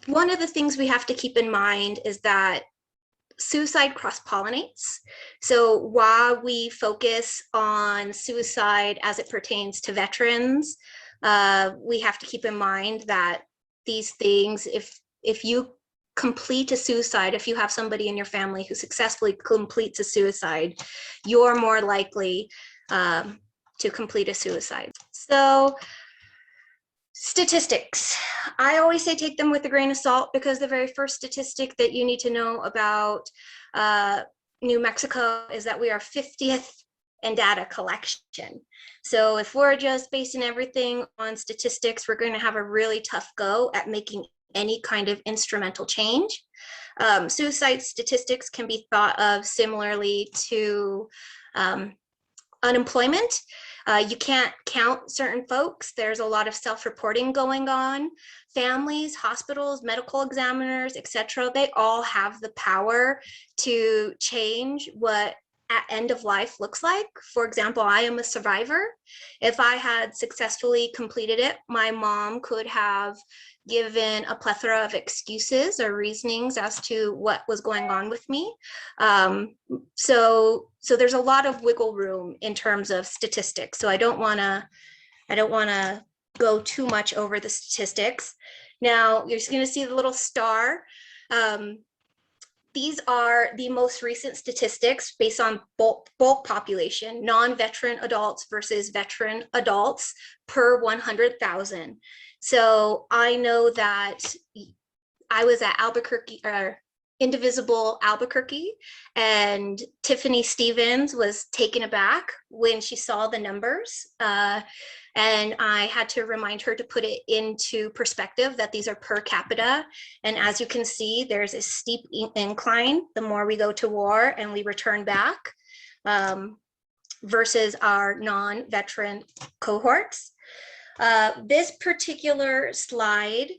One of the things we have to keep in mind is that suicide cross-pollinates. So while we focus on suicide as it pertains to veterans, we have to keep in mind that these things, if you complete a suicide, if you have somebody in your family who successfully completes a suicide, you're more likely to complete a suicide. So statistics. I always say take them with a grain of salt, because the very first statistic that you need to know about New Mexico is that we are 50th in data collection. So if we're just basing everything on statistics, we're going to have a really tough go at making any kind of instrumental change. Suicide statistics can be thought of similarly to unemployment. You can't count certain folks. There's a lot of self-reporting going on. Families, hospitals, medical examiners, etc. They all have the power to change what at end of life looks like. For example, I am a survivor. If I had successfully completed it, my mom could have given a plethora of excuses or reasonings as to what was going on with me. So there's a lot of wiggle room in terms of statistics. So I don't want to go too much over the statistics. Now you're just going to see the little star. These are the most recent statistics based on bulk population, non-veteran adults versus veteran adults per 100,000. So I know that I was at Albuquerque, or Indivisible Albuquerque, and Tiffany Stevens was taken aback when she saw the numbers. And I had to remind her to put it into perspective that these are per capita. And as you can see, there's a steep incline the more we go to war and we return back, versus our non-veteran cohorts. This particular slide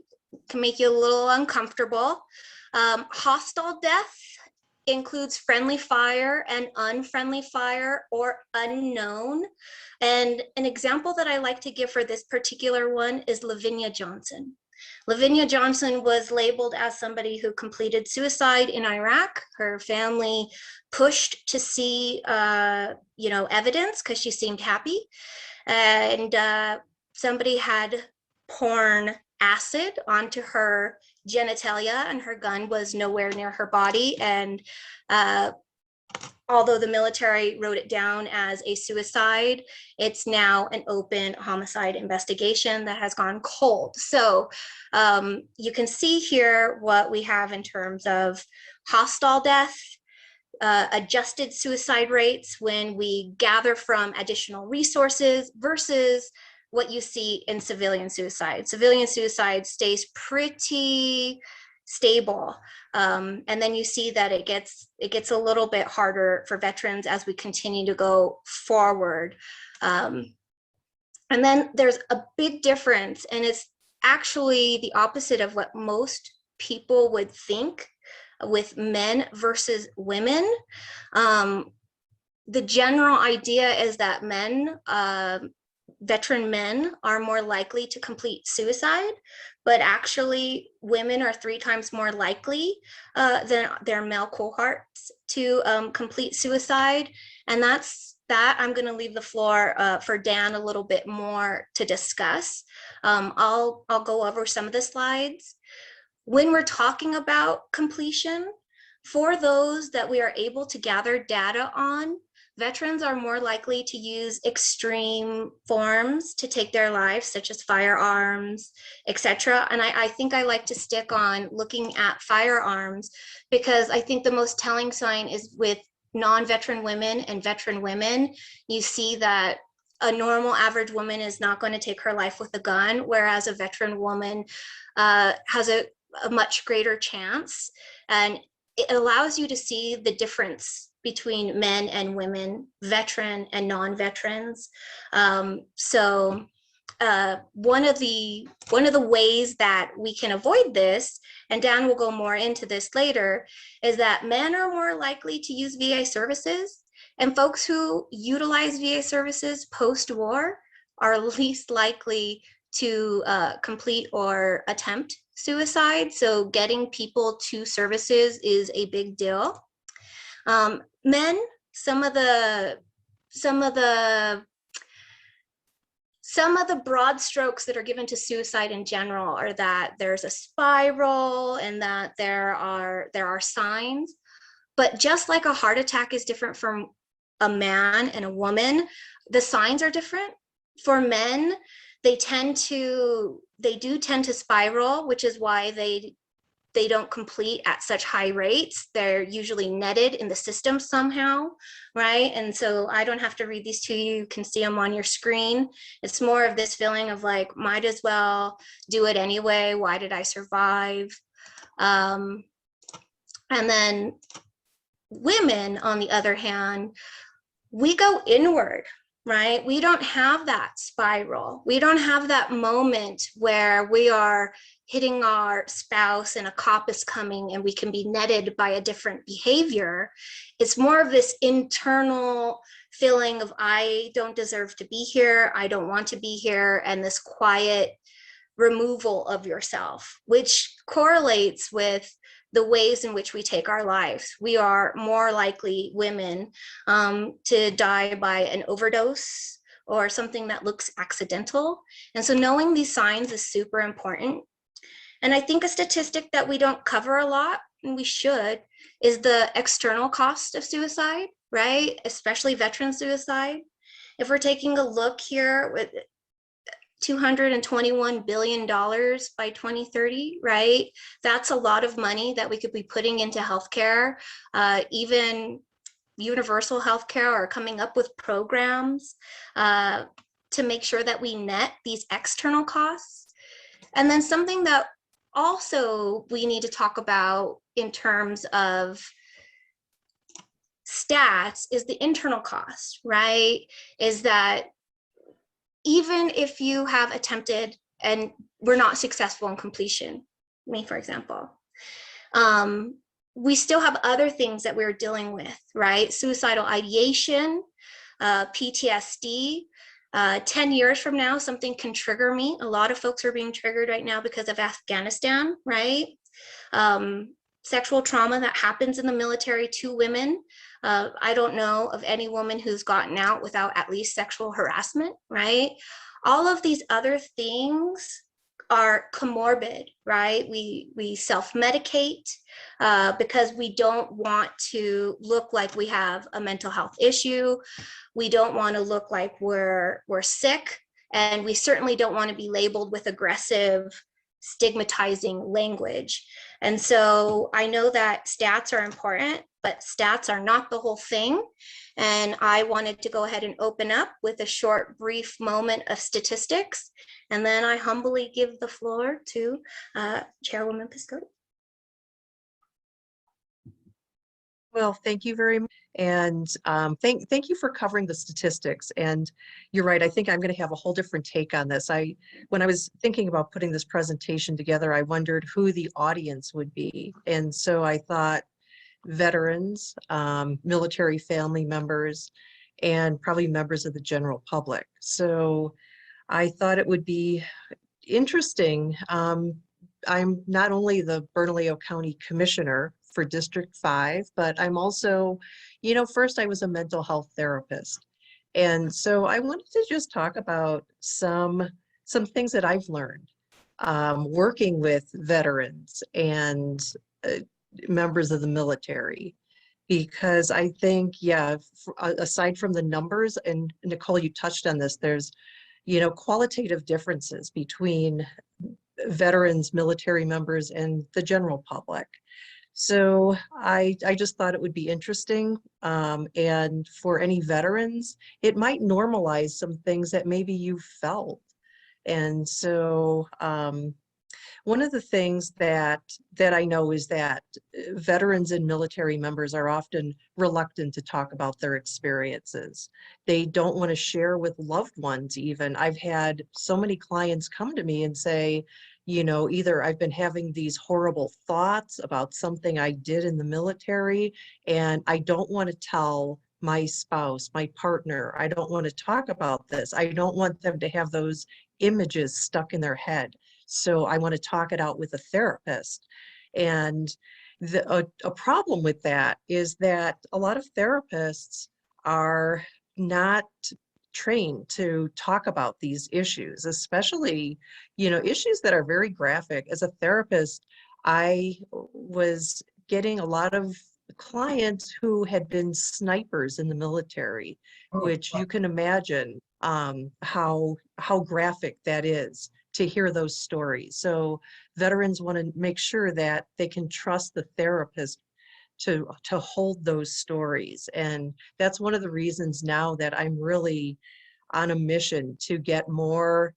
can make you a little uncomfortable. Hostile death includes friendly fire and unfriendly fire or unknown. And an example that I like to give for this particular one is Lavinia Johnson. Lavinia Johnson was labeled as somebody who completed suicide in Iraq. Her family pushed to see, evidence because she seemed happy. And somebody had poured acid onto her genitalia, and her gun was nowhere near her body. And although the military wrote it down as a suicide, it's now an open homicide investigation that has gone cold. So you can see here what we have in terms of hostile death, adjusted suicide rates when we gather from additional resources, versus what you see in civilian suicide. Civilian suicide stays pretty stable. And then you see that it gets a little bit harder for veterans as we continue to go forward. And then there's a big difference, and it's actually the opposite of what most people would think with men versus women. The general idea is that men, veteran men, are more likely to complete suicide, but actually women are 3 times more likely than their male cohorts to complete suicide. And that's that. I'm going to leave the floor for Dan a little bit more to discuss. I'll go over some of the slides. When we're talking about completion, for those that we are able to gather data on, veterans are more likely to use extreme forms to take their lives, such as firearms, etc. And I think I like to stick on looking at firearms, because I think the most telling sign is with non-veteran women and veteran women. You see that a normal average woman is not going to take her life with a gun, whereas a veteran woman has a much greater chance. And it allows you to see the difference between men and women, veteran and non-veterans. So one of the ways that we can avoid this, and Dan will go more into this later, is that men are more likely to use VA services, and folks who utilize VA services post-war are least likely to complete or attempt suicide. So getting people to services is a big deal. Men, some of the broad strokes that are given to suicide in general are that there's a spiral and that there are signs. But just like a heart attack is different from a man and a woman, the signs are different. For men, they do tend to spiral, which is why they don't complete at such high rates. They're usually netted in the system somehow, right? And so I don't have to read these to you. You can see them on your screen. It's more of this feeling of like, might as well do it anyway. Why did I survive? And then women, on the other hand, we go inward, right? We don't have that spiral. We don't have that moment where we are hitting our spouse and a cop is coming and we can be netted by a different behavior. It's more of this internal feeling of, I don't deserve to be here, I don't want to be here, and this quiet removal of yourself, which correlates with the ways in which we take our lives. We are more likely, women, to die by an overdose or something that looks accidental. And so knowing these signs is super important. And I think a statistic that we don't cover a lot, and we should, is the external cost of suicide, right? Especially veteran suicide. If we're taking a look here with $221 billion by 2030, right? That's a lot of money that we could be putting into healthcare, even universal healthcare, or coming up with programs to make sure that we net these external costs. And then something that also we need to talk about in terms of stats is the internal cost, right? Is that even if you have attempted and we're not successful in completion, me for example, we still have other things that we're dealing with, right? Suicidal ideation, PTSD. 10 years from now, something can trigger me. A lot of folks are being triggered right now because of Afghanistan, right? Sexual trauma that happens in the military to women. I don't know of any woman who's gotten out without at least sexual harassment, right? All of these other things are comorbid, right? We self-medicate because we don't want to look like we have a mental health issue. We don't want to look like we're sick, and we certainly don't want to be labeled with aggressive, stigmatizing language. And so I know that stats are important, but stats are not the whole thing. And I wanted to go ahead and open up with a short, brief moment of statistics. And then I humbly give the floor to Chairwoman Piscotti. Well, thank you very much. And thank you for covering the statistics. And you're right, I think I'm going to have a whole different take on this. When I was thinking about putting this presentation together, I wondered who the audience would be. And so I thought veterans, military family members, and probably members of the general public. So I thought it would be interesting. I'm not only the Bernalillo County Commissioner for District 5, but I'm also, first I was a mental health therapist. And so I wanted to just talk about some things that I've learned working with veterans and members of the military, because I think, aside from the numbers, and Nicole, you touched on this, there's, qualitative differences between veterans, military members, and the general public. So I just thought it would be interesting. And for any veterans, it might normalize some things that maybe you felt. And so one of the things that I know is that veterans and military members are often reluctant to talk about their experiences. They don't want to share with loved ones even. I've had so many clients come to me and say, either I've been having these horrible thoughts about something I did in the military, and I don't want to tell my spouse, my partner, I don't want to talk about this. I don't want them to have those images stuck in their head. So I want to talk it out with a therapist. And a problem with that is that a lot of therapists are not trained to talk about these issues, especially, issues that are very graphic. As a therapist, I was getting a lot of clients who had been snipers in the military, which you can imagine how graphic that is to hear those stories. So veterans want to make sure that they can trust the therapist to hold those stories. And that's one of the reasons now that I'm really on a mission to get more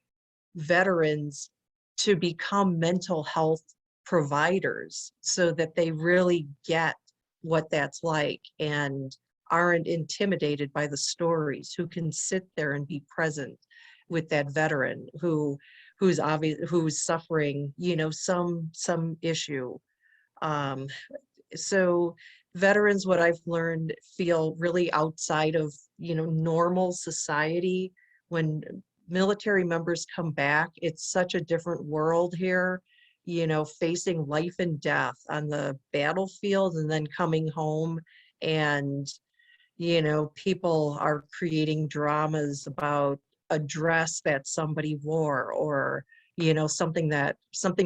veterans to become mental health providers so that they really get what that's like and aren't intimidated by the stories, who can sit there and be present with that veteran who's suffering, some issue. So veterans, what I've learned, feel really outside of, normal society. When military members come back, it's such a different world here, facing life and death on the battlefield and then coming home, and, people are creating dramas about a dress that somebody wore, or, something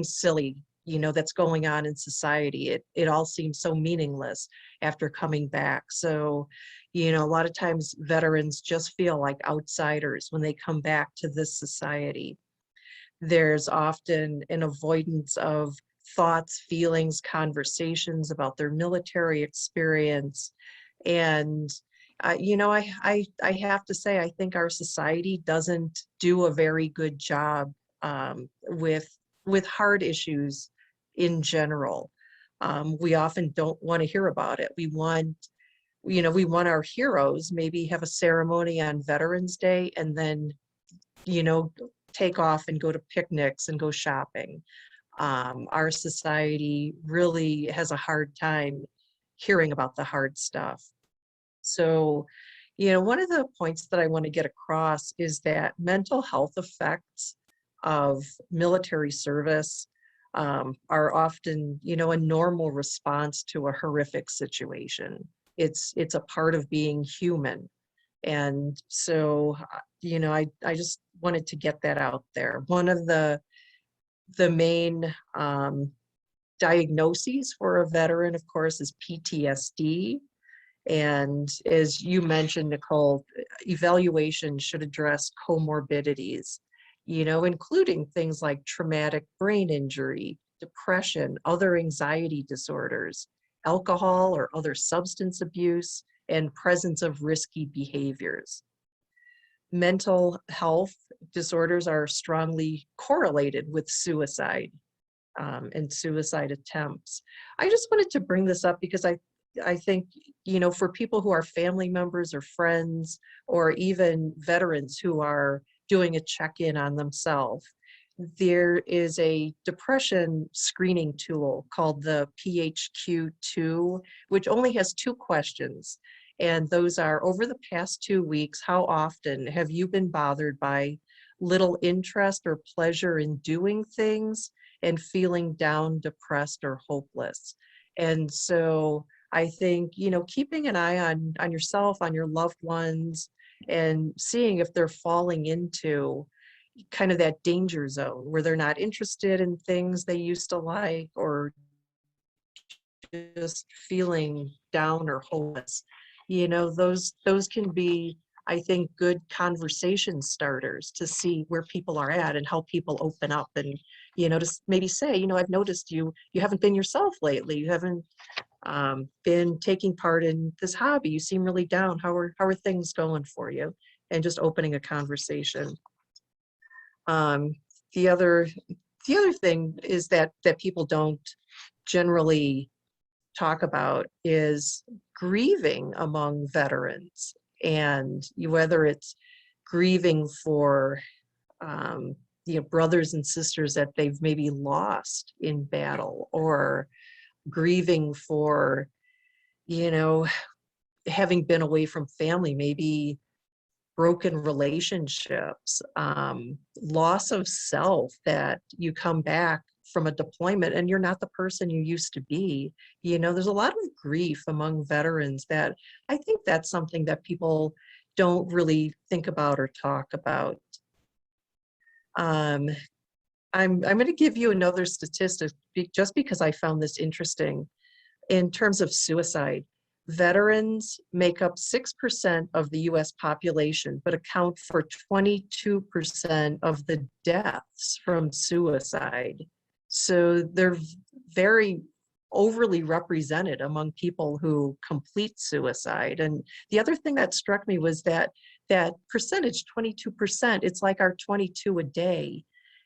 silly, that's going on in society. It all seems so meaningless after coming back. So, a lot of times veterans just feel like outsiders when they come back to this society. There's often an avoidance of thoughts, feelings, conversations about their military experience. And I have to say, I think our society doesn't do a very good job with hard issues in general. We often don't want to hear about it. We want our heroes, maybe have a ceremony on Veterans Day, and then, you know, take off and go to picnics and go shopping. Our society really has a hard time hearing about the hard stuff. So, one of the points that I want to get across is that mental health effects of military service are often, a normal response to a horrific situation. It's a part of being human. And so, I just wanted to get that out there. One of the main diagnoses for a veteran, of course, is PTSD. And as you mentioned, Nicole, evaluation should address comorbidities, including things like traumatic brain injury, depression, other anxiety disorders, alcohol or other substance abuse, and presence of risky behaviors. Mental health disorders are strongly correlated with suicide and suicide attempts. I just wanted to bring this up because I think, for people who are family members or friends, or even veterans who are doing a check-in on themselves, there is a depression screening tool called the PHQ-2, which only has 2 questions. And those are: over the past 2 weeks, how often have you been bothered by little interest or pleasure in doing things and feeling down, depressed, or hopeless? And so I think, keeping an eye on yourself, on your loved ones, and seeing if they're falling into kind of that danger zone where they're not interested in things they used to like, or just feeling down or hopeless. Those can be, I think, good conversation starters to see where people are at and how people open up, and, to maybe say, I've noticed you haven't been yourself lately. You haven't been taking part in this hobby. You seem really down. How are things going for you? And just opening a conversation. The other thing is that people don't generally talk about is grieving among veterans, and whether it's grieving for brothers and sisters that they've maybe lost in battle, or grieving for having been away from family, maybe broken relationships, loss of self, that you come back from a deployment and you're not the person you used to be. You know, there's a lot of grief among veterans that I think that's something that people don't really think about or talk about. I'm going to give you another statistic just because I found this interesting. In terms of suicide, veterans make up 6% of the US population, but account for 22% of the deaths from suicide. So they're very overly represented among people who complete suicide. And the other thing that struck me was that percentage, 22%, it's like our 22 a day.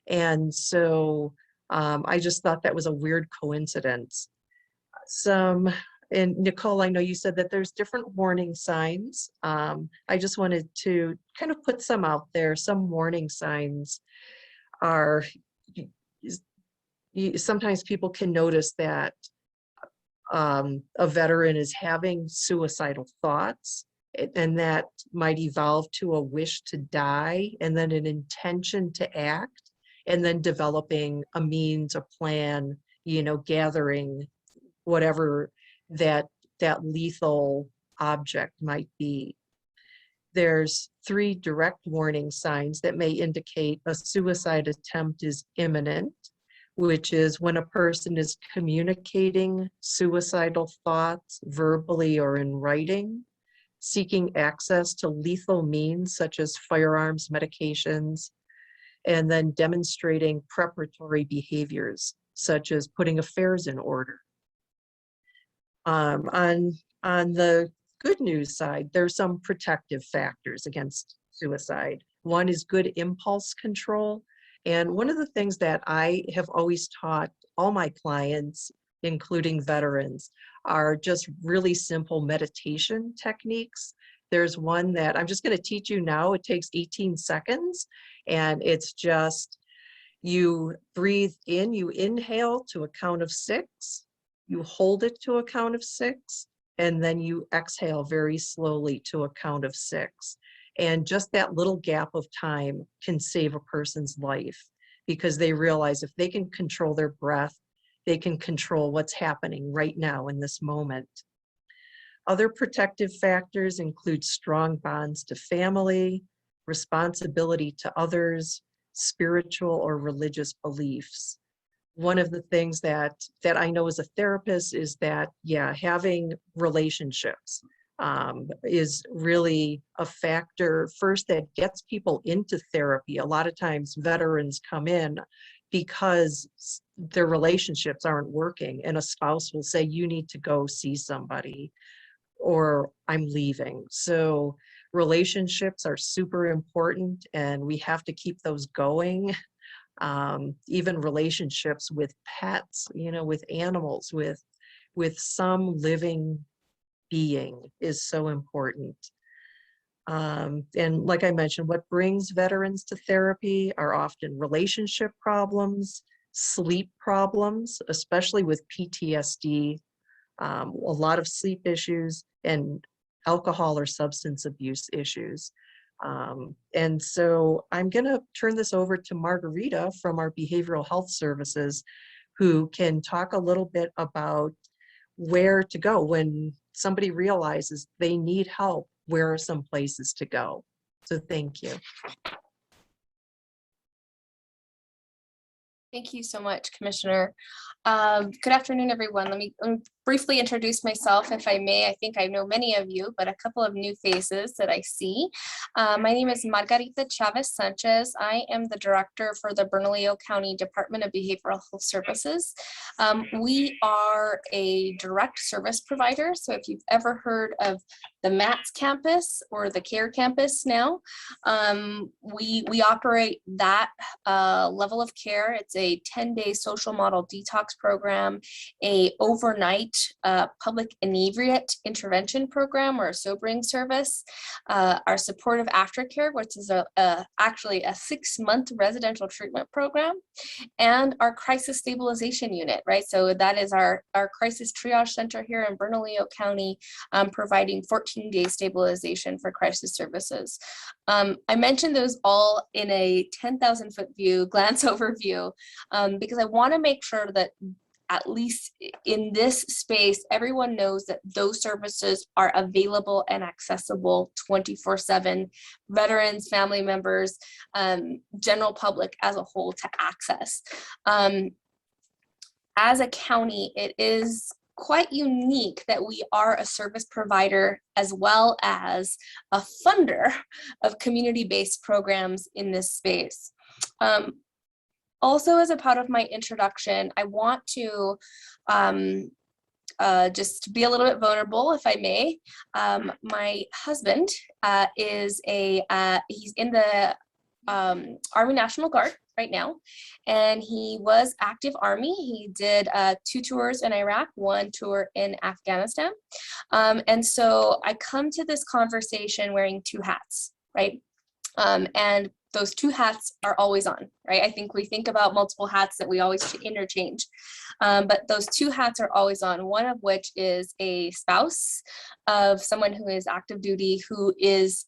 And so I just thought that was a weird coincidence. And Nicole, I know you said that there's different warning signs. I just wanted to kind of put some out there. Some warning signs are, sometimes people can notice that a veteran is having suicidal thoughts, and that might evolve to a wish to die, and then an intention to act, and then developing a means, a plan, you know, gathering whatever that lethal object might be. There's 3 direct warning signs that may indicate a suicide attempt is imminent, which is when a person is communicating suicidal thoughts verbally or in writing, seeking access to lethal means such as firearms, medications, and then demonstrating preparatory behaviors such as putting affairs in order. On the good news side, there's some protective factors against suicide. One is good impulse control. And one of the things that I have always taught all my clients, including veterans, are just really simple meditation techniques. There's one that I'm just going to teach you now. It takes 18 seconds, and it's just, you breathe in, you inhale to a count of 6, you hold it to a count of 6, and then you exhale very slowly to a count of 6. And just that little gap of time can save a person's life, because they realize if they can control their breath, they can control what's happening right now in this moment. Other protective factors include strong bonds to family, responsibility to others, spiritual or religious beliefs. One of the things that I know as a therapist is that, yeah, having relationships is really a factor first that gets people into therapy. A lot of times veterans come in because their relationships aren't working, and a spouse will say, you need to go see somebody, or I'm leaving. So relationships are super important, and we have to keep those going. Even relationships with pets, you know, with animals, with some living being is so important. And like I mentioned, what brings veterans to therapy are often relationship problems, sleep problems, especially with PTSD, a lot of sleep issues, and alcohol or substance abuse issues. And so I'm going to turn this over to Margarita from our behavioral health services, who can talk a little bit about where to go when somebody realizes they need help. Where are some places to go? So thank you. Thank you so much, Commissioner. Good afternoon, everyone. Let me briefly introduce myself, if I may. I think I know many of you, but a couple of new faces that I see. My name is Margarita Chavez Sanchez. I am the director for the Bernalillo County Department of Behavioral Health Services. We are a direct service provider. So if you've ever heard of the MATS campus or the CARE campus now, we operate that level of care. It's a 10-day social model detox program, a overnight public inebriate intervention program or a sobering service, our supportive aftercare, which is actually a 6-month residential treatment program, and our crisis stabilization unit, right? So that is our crisis triage center here in Bernalillo County, providing 14-day stabilization for crisis services. I mentioned those all in a 10,000-foot view, glance overview, because I want to make sure that at least in this space, everyone knows that those services are available and accessible 24/7, veterans, family members, general public as a whole to access. As a county, it is quite unique that we are a service provider as well as a funder of community-based programs in this space. Also, as a part of my introduction, I want to just be a little bit vulnerable, if I may. My husband is he's in the Army National Guard right now, and he was active Army. He did 2 tours in Iraq, 1 tour in Afghanistan. And so I come to this conversation wearing 2 hats, right? And those 2 hats are always on, right? I think we think about multiple hats that we always interchange, but those 2 hats are always on, one of which is a spouse of someone who is active duty, who is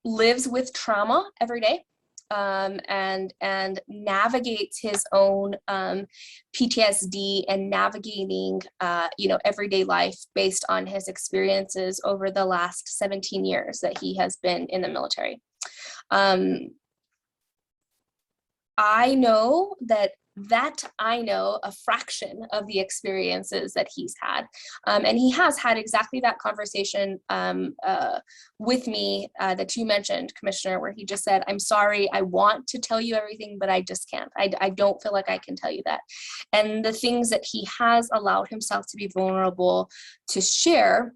lives with trauma every day, and navigates his own PTSD and navigating everyday life based on his experiences over the last 17 years that he has been in the military. I know a fraction of the experiences that he's had. And he has had exactly that conversation with me that you mentioned, Commissioner, where he just said, I'm sorry, I want to tell you everything, but I just can't. I don't feel like I can tell you that. And the things that he has allowed himself to be vulnerable to share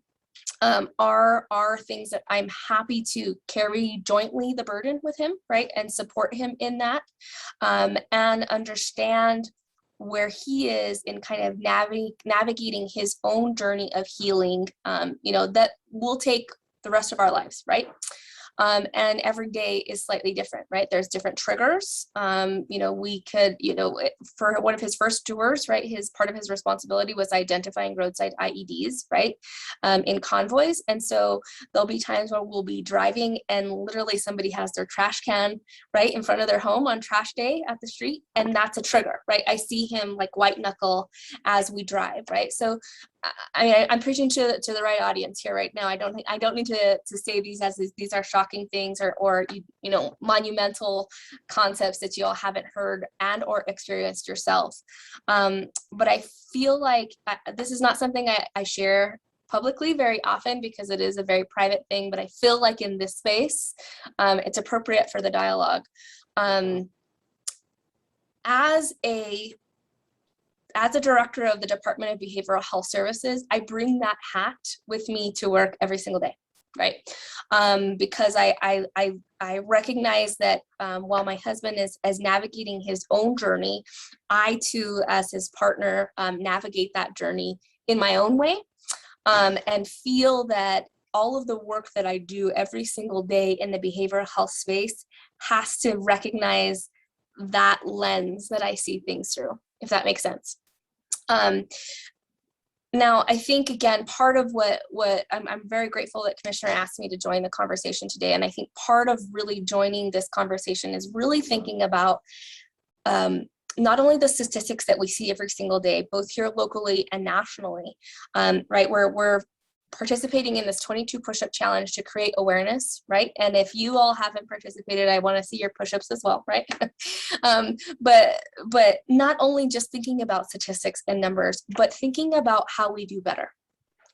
are things that I'm happy to carry jointly the burden with him, right, and support him in that, and understand where he is in kind of navigating his own journey of healing, that will take the rest of our lives, right? And every day is slightly different, right? There's different triggers. We could, for one of his first tours, right, part of his responsibility was identifying roadside IEDs, right, in convoys. And so there'll be times where we'll be driving and literally somebody has their trash can right in front of their home on trash day at the street. And that's a trigger, right? I see him like white knuckle as we drive, right? So I'm preaching to the right audience here right now. I don't need to say these as these are shocking things or monumental concepts that you all haven't heard and or experienced yourself. But I feel like this is not something I share publicly very often because it is a very private thing, but I feel like in this space, it's appropriate for the dialogue. As a director of the Department of Behavioral Health Services, I bring that hat with me to work every single day, right? Because I recognize that while my husband is navigating his own journey, I too, as his partner, navigate that journey in my own way, and feel that all of the work that I do every single day in the behavioral health space has to recognize that lens that I see things through, if that makes sense. Now, I think, again, part of what I'm very grateful that Commissioner asked me to join the conversation today. And I think part of really joining this conversation is really thinking about not only the statistics that we see every single day, both here locally and nationally, right? We're participating in this 22 push-up challenge to create awareness, right? And if you all haven't participated, I want to see your push-ups as well, right? But not only just thinking about statistics and numbers, but thinking about how we do better,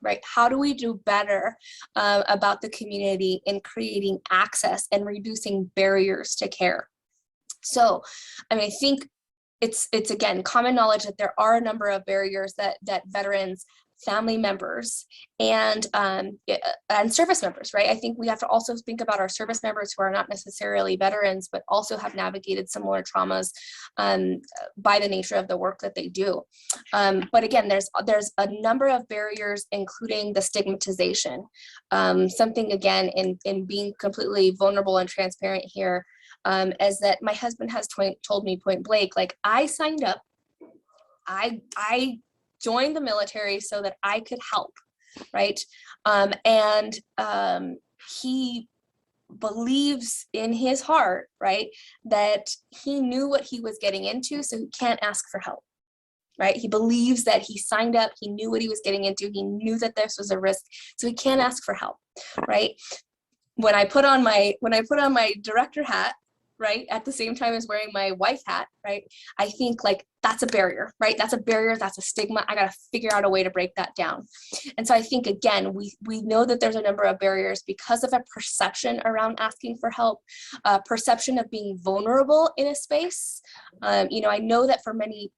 right? How do we do better about the community in creating access and reducing barriers to care? So, I think it's again common knowledge that there are a number of barriers that veterans family members, and service members, right? I think we have to also think about our service members who are not necessarily veterans, but also have navigated similar traumas by the nature of the work that they do. But again, there's a number of barriers, including the stigmatization. Something, again, in being completely vulnerable and transparent here, is that my husband has told me point blank, like, I signed up, I joined the military so that I could help, right? He believes in his heart, right, that he knew what he was getting into, so he can't ask for help, right? He believes that he signed up, he knew what he was getting into, he knew that this was a risk, so he can't ask for help, right? When I put on my director hat, right, at the same time as wearing my wife hat, right, I think, like, that's a barrier, right? That's a barrier, that's a stigma. I got to figure out a way to break that down. And so I think, again, we know that there's a number of barriers because of a perception around asking for help, perception of being vulnerable in a space. You know, I know that for many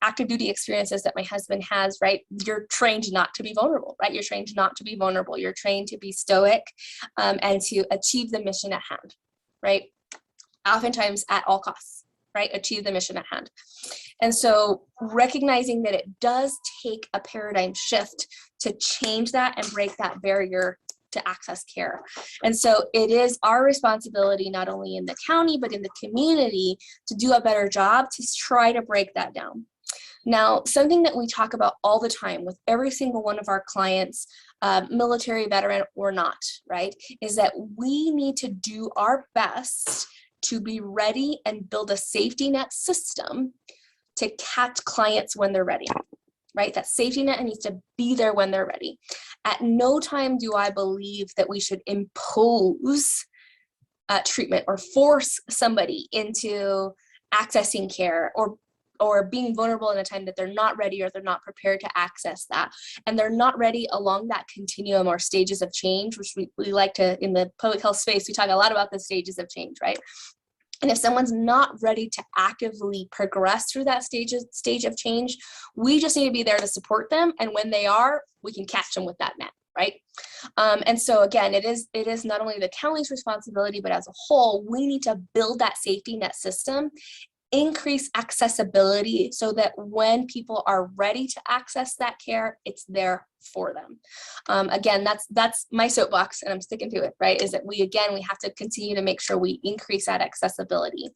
active duty experiences that my husband has, right, you're trained not to be vulnerable, right? You're trained not to be vulnerable. You're trained to be stoic and to achieve the mission at hand, right? Oftentimes at all costs, right? Achieve the mission at hand. And so recognizing that it does take a paradigm shift to change that and break that barrier to access care. And so it is our responsibility, not only in the county, but in the community, to do a better job to try to break that down. Now, something that we talk about all the time with every single one of our clients, military, veteran or not, right, is that we need to do our best to be ready and build a safety net system to catch clients when they're ready, right? That safety net needs to be there when they're ready. At no time do I believe that we should impose treatment or force somebody into accessing care or being vulnerable in a time that they're not ready or they're not prepared to access that. And they're not ready along that continuum or stages of change, which we like to, in the public health space, we talk a lot about the stages of change, right? And if someone's not ready to actively progress through that stage of change, we just need to be there to support them. And when they are, we can catch them with that net, right? And so again, it is not only the county's responsibility, but as a whole, we need to build that safety net system, increase accessibility so that when people are ready to access that care, it's there for them. Again, that's my soapbox, and I'm sticking to it, right? Is that we have to continue to make sure we increase that accessibility.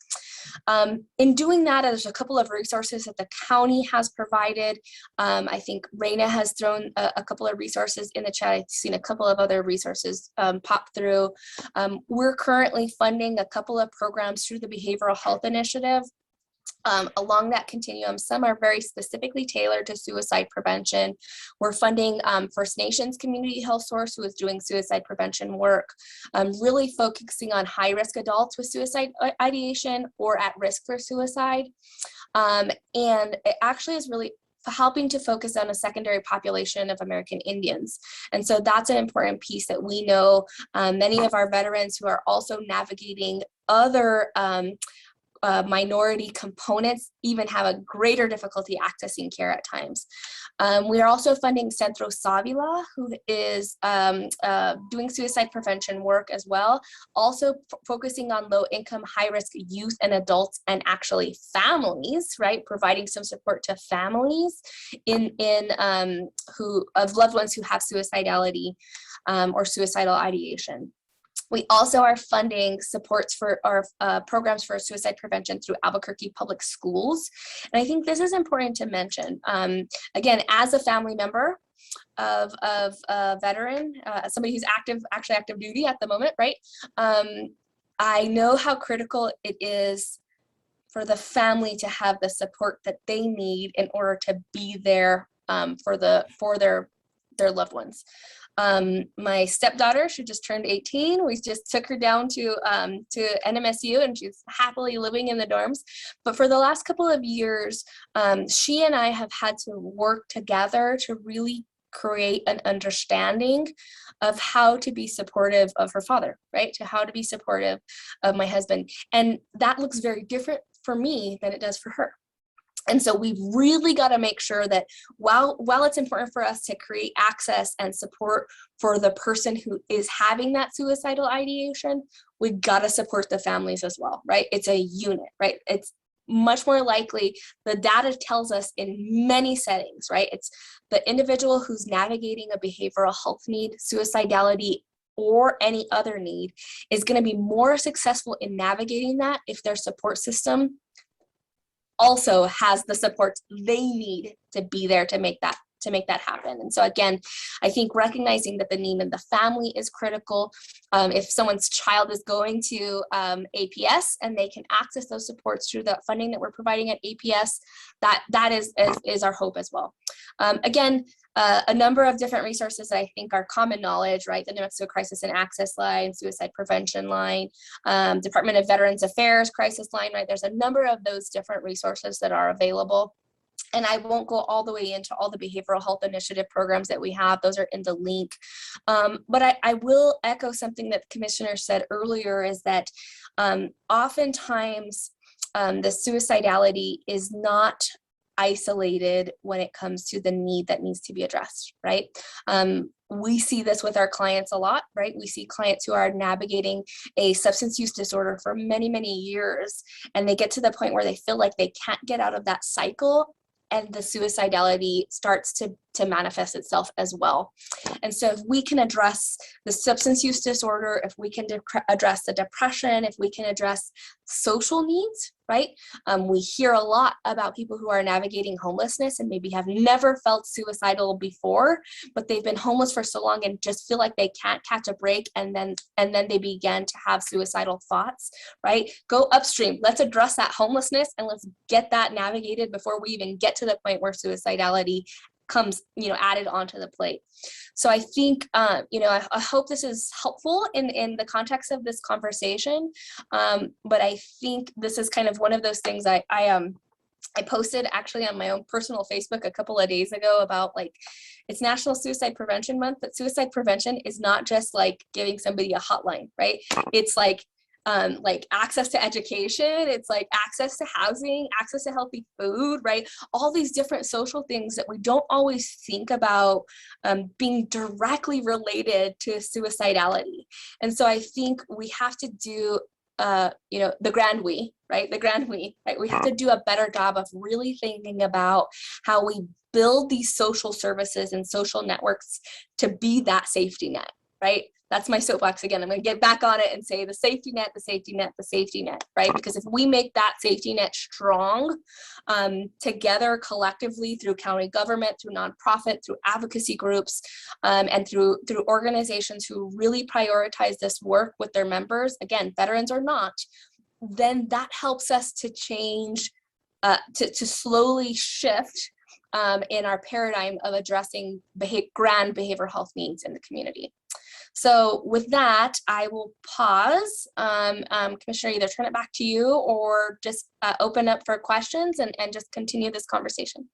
In doing that, there's a couple of resources that the county has provided. I think Raina has thrown a couple of resources in the chat. I've seen a couple of other resources pop through. We're currently funding a couple of programs through the Behavioral Health Initiative. Along that continuum, some are very specifically tailored to suicide prevention. We're funding First Nations Community Health Source, who is doing suicide prevention work, really focusing on high-risk adults with suicide ideation or at risk for suicide. And it actually is really helping to focus on a secondary population of American Indians. And so that's an important piece that we know many of our veterans who are also navigating other minority components even have a greater difficulty accessing care at times. We are also funding Centro Savila, who is doing suicide prevention work as well, also focusing on low-income, high-risk youth and adults, and actually families, right? Providing some support to families of loved ones who have suicidality or suicidal ideation. We also are funding supports for our programs for suicide prevention through Albuquerque Public Schools. And I think this is important to mention. Again, as a family member of a veteran, somebody who's actually active duty at the moment, right? I know how critical it is for the family to have the support that they need in order to be there for their loved ones. My stepdaughter, she just turned 18. We just took her down to NMSU, and she's happily living in the dorms. But for the last couple of years, she and I have had to work together to really create an understanding of how to be supportive of her father, right? To how to be supportive of my husband. And that looks very different for me than it does for her. And so we've really got to make sure that while it's important for us to create access and support for the person who is having that suicidal ideation, we've got to support the families as well, right? It's a unit, right? It's much more likely, the data tells us in many settings, right? It's the individual who's navigating a behavioral health need, suicidality, or any other need is going to be more successful in navigating that if their support system also has the supports they need to be there to make that happen. And so again, I think recognizing that the need in the family is critical. If someone's child is going to APS and they can access those supports through the funding that we're providing at APS, that is our hope as well. Again, a number of different resources that I think are common knowledge, right? The New Mexico Crisis and Access Line, Suicide Prevention Line, Department of Veterans Affairs Crisis Line, right? There's a number of those different resources that are available. And I won't go all the way into all the behavioral health initiative programs that we have. Those are in the link. But I will echo something that the commissioner said earlier, is that oftentimes the suicidality is not isolated when it comes to the need that needs to be addressed, right? We see this with our clients a lot, right? We see clients who are navigating a substance use disorder for many, many years, and they get to the point where they feel like they can't get out of that cycle, and the suicidality starts to manifest itself as well. And so if we can address the substance use disorder, if we can address the depression, if we can address social needs, right? We hear a lot about people who are navigating homelessness and maybe have never felt suicidal before, but they've been homeless for so long and just feel like they can't catch a break, and then they begin to have suicidal thoughts, right? Go upstream. Let's address that homelessness and let's get that navigated before we even get to the point where suicidality comes, added onto the plate. So I think, I hope this is helpful in the context of this conversation. But I think this is kind of one of those things I posted actually on my own personal Facebook a couple of days ago about, like, it's National Suicide Prevention Month, but suicide prevention is not just like giving somebody a hotline, right? It's like access to education, it's like access to housing, access to healthy food, right? All these different social things that we don't always think about being directly related to suicidality. And so I think we have to do, the grand we, right? The grand we, right? We have to do a better job of really thinking about how we build these social services and social networks to be that safety net, right? That's my soapbox again. I'm going to get back on it and say the safety net, the safety net, the safety net, right? Because if we make that safety net strong, together collectively through county government, through nonprofit, through advocacy groups, and through organizations who really prioritize this work with their members, again, veterans or not, then that helps us to change, to slowly shift in our paradigm of addressing grand behavioral health needs in the community. So with that, I will pause. Commissioner, either turn it back to you or just open up for questions and just continue this conversation.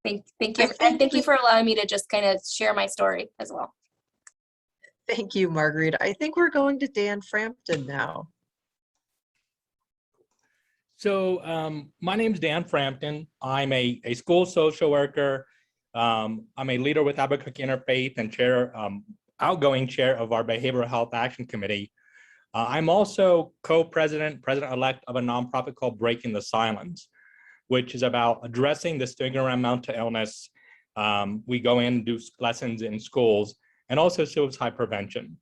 Thank you. And thank you for allowing me to just kind of share my story as well. Thank you, Marguerite. I think we're going to Dan Frampton now. So my name is Dan Frampton. I'm a school social worker. I'm a leader with Albuquerque Interfaith and outgoing chair of our Behavioral Health Action Committee. I'm also president-elect of a nonprofit called Breaking the Silence, which is about addressing the stigma around mental illness. We go in and do lessons in schools and also suicide prevention.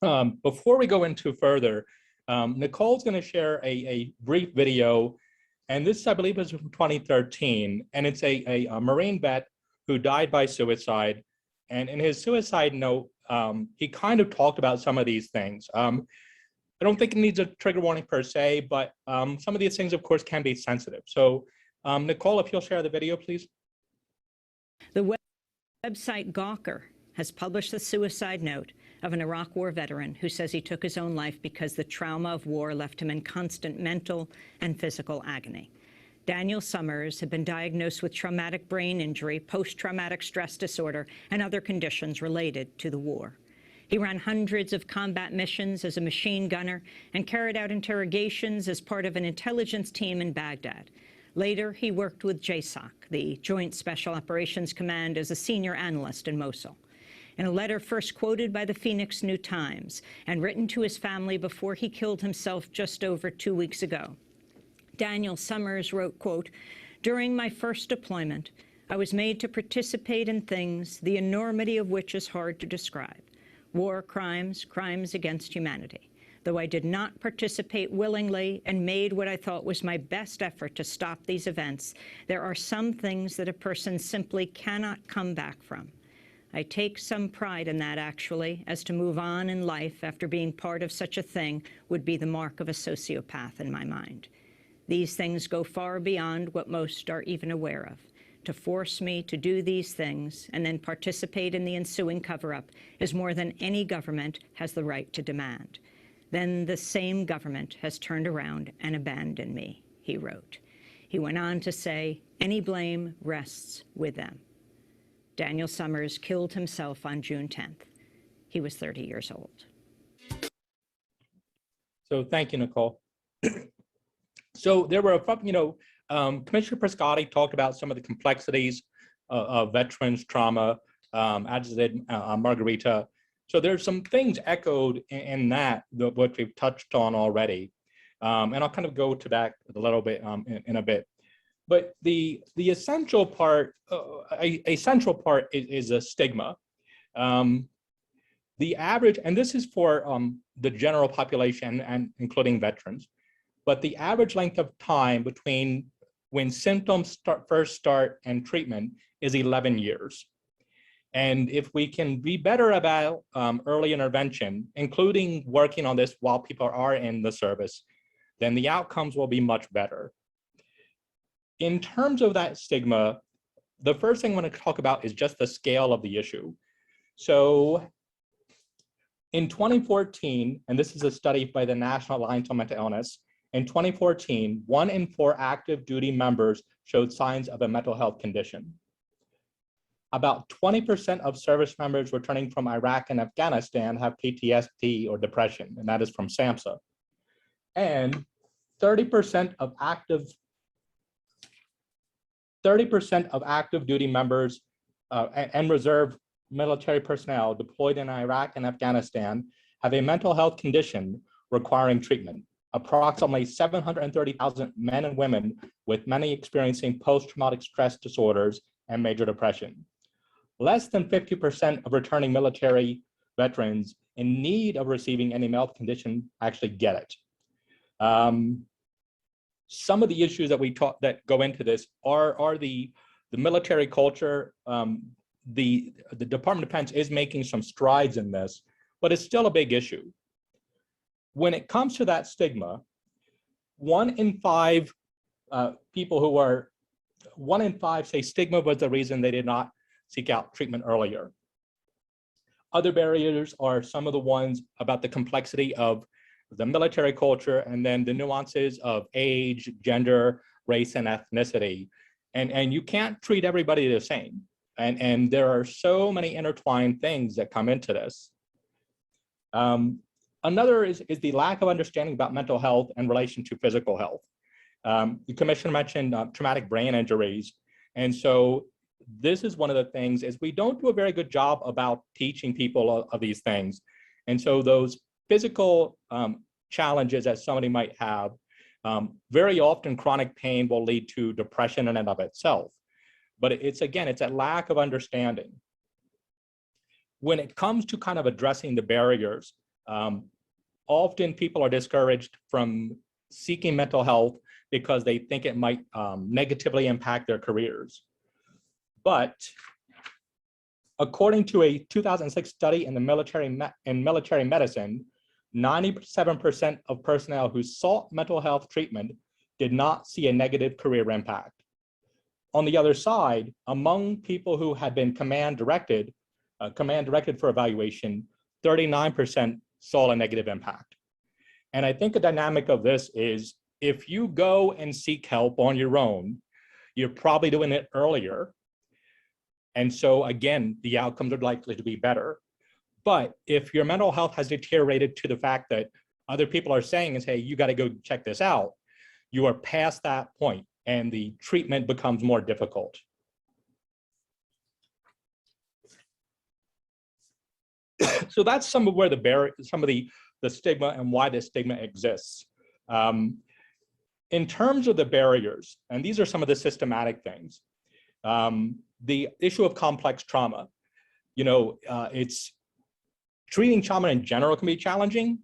Before we go into further, Nicole's going to share a brief video, and this, I believe, is from 2013, and it's a Marine vet who died by suicide. And in his suicide note, he kind of talked about some of these things. I don't think it needs a trigger warning per se, but some of these things, of course, can be sensitive. So Nicole, if you'll share the video, please. The website Gawker has published the suicide note of an Iraq War veteran who says he took his own life because the trauma of war left him in constant mental and physical agony. Daniel Summers had been diagnosed with traumatic brain injury, post-traumatic stress disorder, and other conditions related to the war. He ran hundreds of combat missions as a machine gunner and carried out interrogations as part of an intelligence team in Baghdad. Later, he worked with JSOC, the Joint Special Operations Command, as a senior analyst in Mosul. In a letter first quoted by the Phoenix New Times and written to his family before he killed himself just over 2 weeks ago, Daniel Summers wrote, quote, "During my first deployment, I was made to participate in things the enormity of which is hard to describe. War crimes, crimes against humanity. Though I did not participate willingly and made what I thought was my best effort to stop these events, there are some things that a person simply cannot come back from. I take some pride in that, actually, as to move on in life after being part of such a thing would be the mark of a sociopath in my mind. These things go far beyond what most are even aware of. To force me to do these things and then participate in the ensuing cover-up is more than any government has the right to demand. Then the same government has turned around and abandoned me," he wrote. He went on to say, "Any blame rests with them." Daniel Summers killed himself on June 10th. He was 30 years old. So thank you, Nicole. So there were, Commissioner Prescotti talked about some of the complexities of veterans trauma, as did Margarita. So there's some things echoed in that, what we've touched on already. And I'll kind of go to that a little bit in a bit. But the essential part, a central part is a stigma. The average, and this is for the general population and including veterans, but the average length of time between when symptoms first start and treatment is 11 years. And if we can be better about early intervention, including working on this while people are in the service, then the outcomes will be much better. In terms of that stigma, the first thing I want to talk about is just the scale of the issue. So in 2014, and this is a study by the National Alliance on Mental Illness, in 2014, 1 in 4 active duty members showed signs of a mental health condition. About 20% of service members returning from Iraq and Afghanistan have PTSD or depression, and that is from SAMHSA. And 30% of active duty members and reserve military personnel deployed in Iraq and Afghanistan have a mental health condition requiring treatment. Approximately 730,000 men and women, with many experiencing post-traumatic stress disorders and major depression. Less than 50% of returning military veterans in need of receiving any mental condition actually get it. Some of the issues that we talk that go into this are the military culture. The Department of Defense is making some strides in this, but it's still a big issue. When it comes to that stigma, 1 in 5 people who are, 1 in 5 say stigma was the reason they did not seek out treatment earlier. Other barriers are some of the ones about the complexity of the military culture and then the nuances of age, gender, race, and ethnicity. And you can't treat everybody the same. And there are so many intertwined things that come into this. Another is the lack of understanding about mental health in relation to physical health. The commissioner mentioned traumatic brain injuries. And so this is one of the things is we don't do a very good job about teaching people of these things. And so those physical challenges that somebody might have, very often chronic pain will lead to depression in and of itself. But it's a lack of understanding. When it comes to kind of addressing the barriers, often people are discouraged from seeking mental health because they think it might negatively impact their careers. But according to a 2006 study in the military medicine, 97% of personnel who sought mental health treatment did not see a negative career impact. On the other side, among people who had been command directed for evaluation, 39% saw a negative impact. And I think the dynamic of this is if you go and seek help on your own, you're probably doing it earlier. And so again, the outcomes are likely to be better. But if your mental health has deteriorated to the fact that other people are saying is, hey, you got to go check this out, you are past that point. and the treatment becomes more difficult. So that's some of where the stigma and why this stigma exists. In terms of the barriers, and these are some of the systematic things, the issue of complex trauma, it's treating trauma in general can be challenging,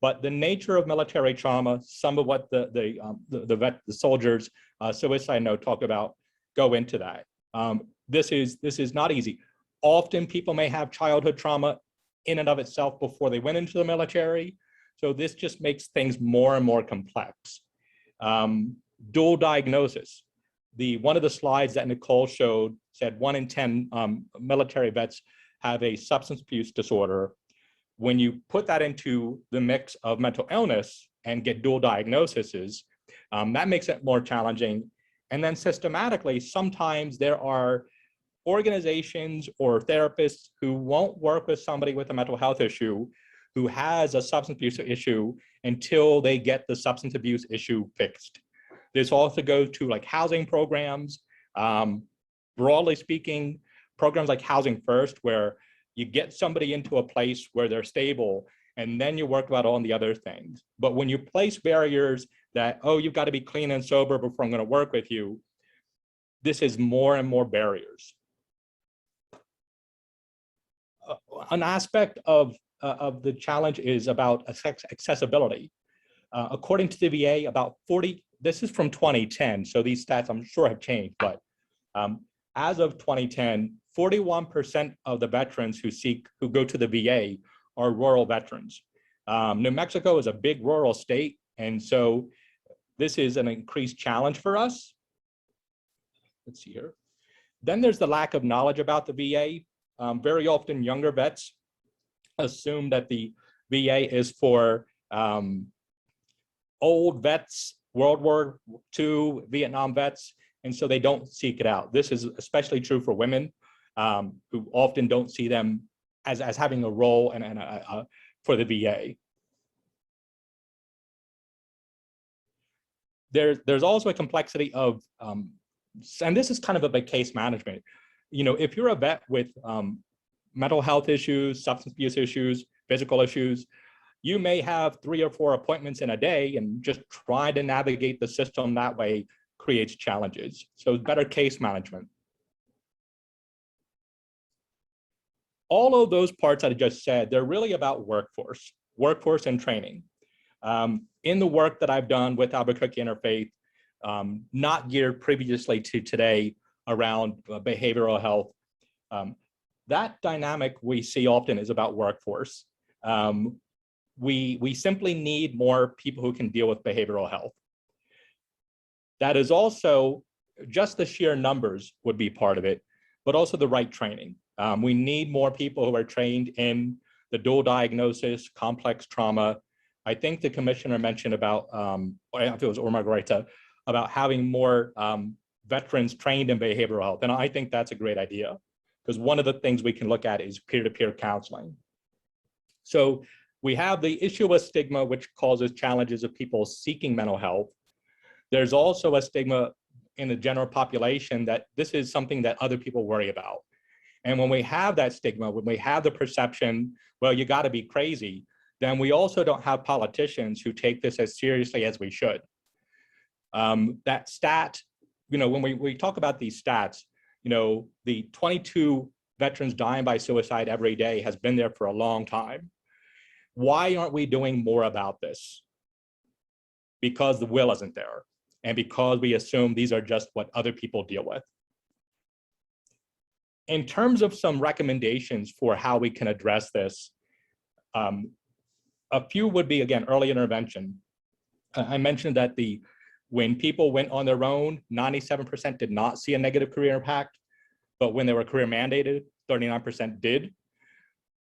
but the nature of military trauma, some of what the soldiers suicide note talk about go into that. This is not easy. Often people may have childhood trauma in and of itself before they went into the military. So this just makes things more and more complex. Dual diagnosis. One of the slides that Nicole showed said 1 in 10 military vets have a substance abuse disorder. When you put that into the mix of mental illness and get dual diagnoses, that makes it more challenging. And then systematically, sometimes there are organizations or therapists who won't work with somebody with a mental health issue who has a substance abuse issue until they get the substance abuse issue fixed. This also goes to like housing programs. Broadly speaking, programs like Housing First, where you get somebody into a place where they're stable and then you work about all the other things. But when you place barriers that, oh, you've got to be clean and sober before I'm going to work with you, this is more and more barriers. An aspect of the challenge is about accessibility. According to the VA, about 40, this is from 2010, so these stats I'm sure have changed, but as of 2010, 41% of the veterans who go to the VA are rural veterans. New Mexico is a big rural state, and so this is an increased challenge for us. Let's see here. Then there's the lack of knowledge about the VA. Very often younger vets assume that the VA is for old vets, World War II, Vietnam vets, and so they don't seek it out. This is especially true for women who often don't see them as having a role for the VA. There's also a complexity of, and this is kind of a case management. If you're a vet with mental health issues, substance abuse issues, physical issues, you may have 3 or 4 appointments in a day, and just trying to navigate the system that way creates challenges. So better case management. All of those parts that I just said, they're really about workforce and training. In the work that I've done with Albuquerque Interfaith, not geared previously to today around behavioral health, that dynamic we see often is about workforce. We simply need more people who can deal with behavioral health. That is also just the sheer numbers would be part of it, but also the right training. We need more people who are trained in the dual diagnosis, complex trauma. I think the commissioner mentioned about, I think it was Margarita, about having more veterans trained in behavioral health. And I think that's a great idea, because one of the things we can look at is peer-to-peer counseling. So we have the issue of stigma, which causes challenges of people seeking mental health. There's also a stigma in the general population that this is something that other people worry about. And when we have that stigma, when we have the perception, well, you got to be crazy, then we also don't have politicians who take this as seriously as we should. That stat, when we talk about these stats, the 22 veterans dying by suicide every day has been there for a long time. Why aren't we doing more about this? Because the will isn't there, and because we assume these are just what other people deal with. In terms of some recommendations for how we can address this, a few would be, again, early intervention. I mentioned that when people went on their own, 97% did not see a negative career impact, but when they were career mandated, 39% did.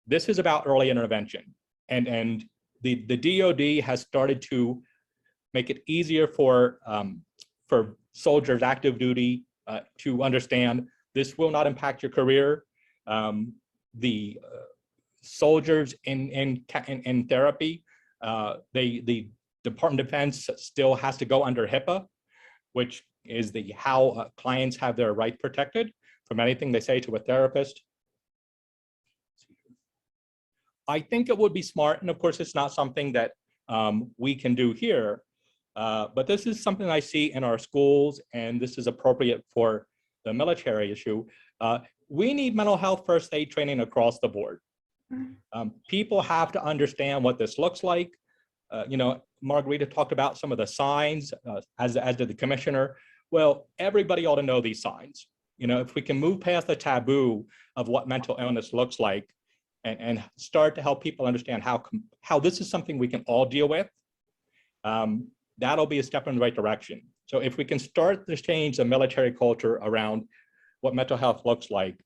This is about early intervention. And the DoD has started to make it easier for soldiers active duty to understand this will not impact your career. The soldiers in therapy, the Department of Defense still has to go under HIPAA, which is the how clients have their right protected from anything they say to a therapist. I think it would be smart, and of course, it's not something that we can do here, but this is something I see in our schools, and this is appropriate for the military issue. We need mental health first aid training across the board. People have to understand what this looks like. You know, Margarita talked about some of the signs, as did the commissioner. Well, everybody ought to know these signs. You know, if we can move past the taboo of what mental illness looks like, and start to help people understand how this is something we can all deal with, that'll be a step in the right direction. So if we can start to change the military culture around what mental health looks like,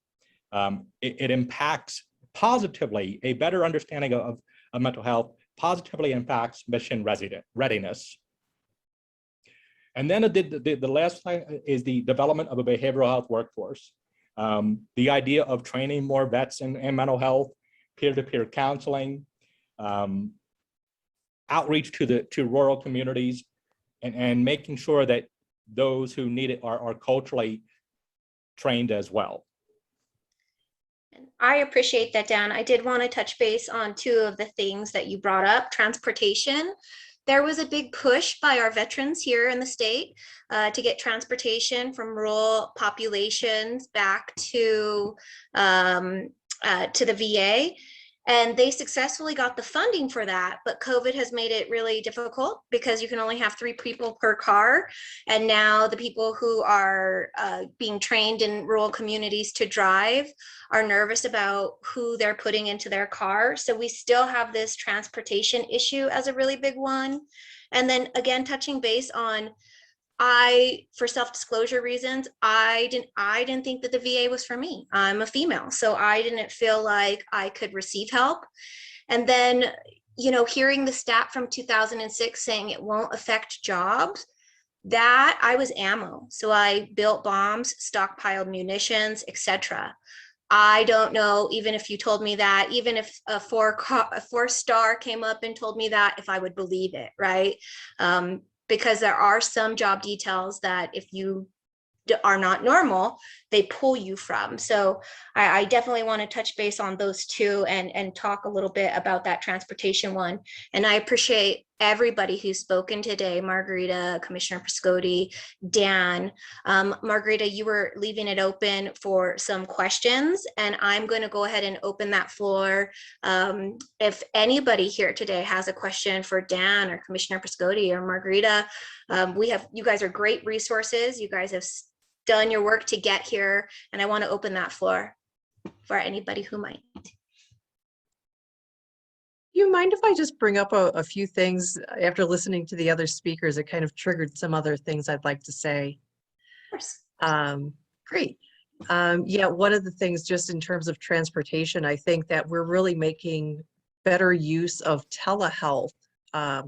it impacts positively. A better understanding of mental health positively impacts mission readiness. And then the last thing is the development of a behavioral health workforce. The idea of training more vets in mental health, peer-to-peer counseling, outreach to rural communities, and making sure that those who need it are culturally trained as well. I appreciate that, Dan. I did want to touch base on two of the things that you brought up. Transportation. There was a big push by our veterans here in the state to get transportation from rural populations back to the VA. And they successfully got the funding for that, but COVID has made it really difficult because you can only have 3 people per car. And now the people who are being trained in rural communities to drive are nervous about who they're putting into their car. So we still have this transportation issue as a really big one. And then again, touching base on, for self-disclosure reasons, I didn't think that the VA was for me. I'm a female, so I didn't feel like I could receive help. And then, you know, hearing the stat from 2006 saying it won't affect jobs, that I was ammo. So I built bombs, stockpiled munitions, etc. I don't know, even if you told me that, even if a 4-star came up and told me that, if I would believe it, right? Because there are some job details that if you are not normal, they pull you from. So I definitely want to touch base on those two and talk a little bit about that transportation one. And I appreciate everybody who's spoken today, Margarita, Commissioner Piscotti, Dan. Margarita, you were leaving it open for some questions, and I'm going to go ahead and open that floor. If anybody here today has a question for Dan or Commissioner Piscotti or Margarita, you guys are great resources. You guys have done your work to get here, and I want to open that floor for anybody who might. You mind if I just bring up a few things after listening to the other speakers? It kind of triggered some other things I'd like to say. Of course. Great. Yeah, one of the things just in terms of transportation, I think that we're really making better use of telehealth.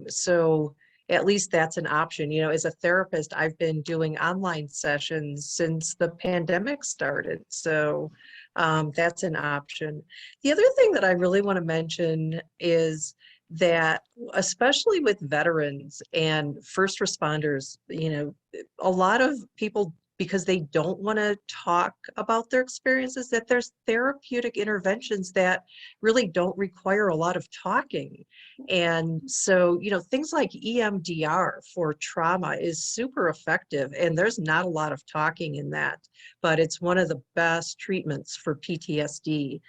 So at least that's an option. You know, as a therapist, I've been doing online sessions since the pandemic started. So that's an option. The other thing that I really want to mention is that, especially with veterans and first responders, you know, a lot of people, because they don't want to talk about their experiences, that there's therapeutic interventions that really don't require a lot of talking. And so, you know, things like EMDR for trauma is super effective, and there's not a lot of talking in that, but it's one of the best treatments for PTSD.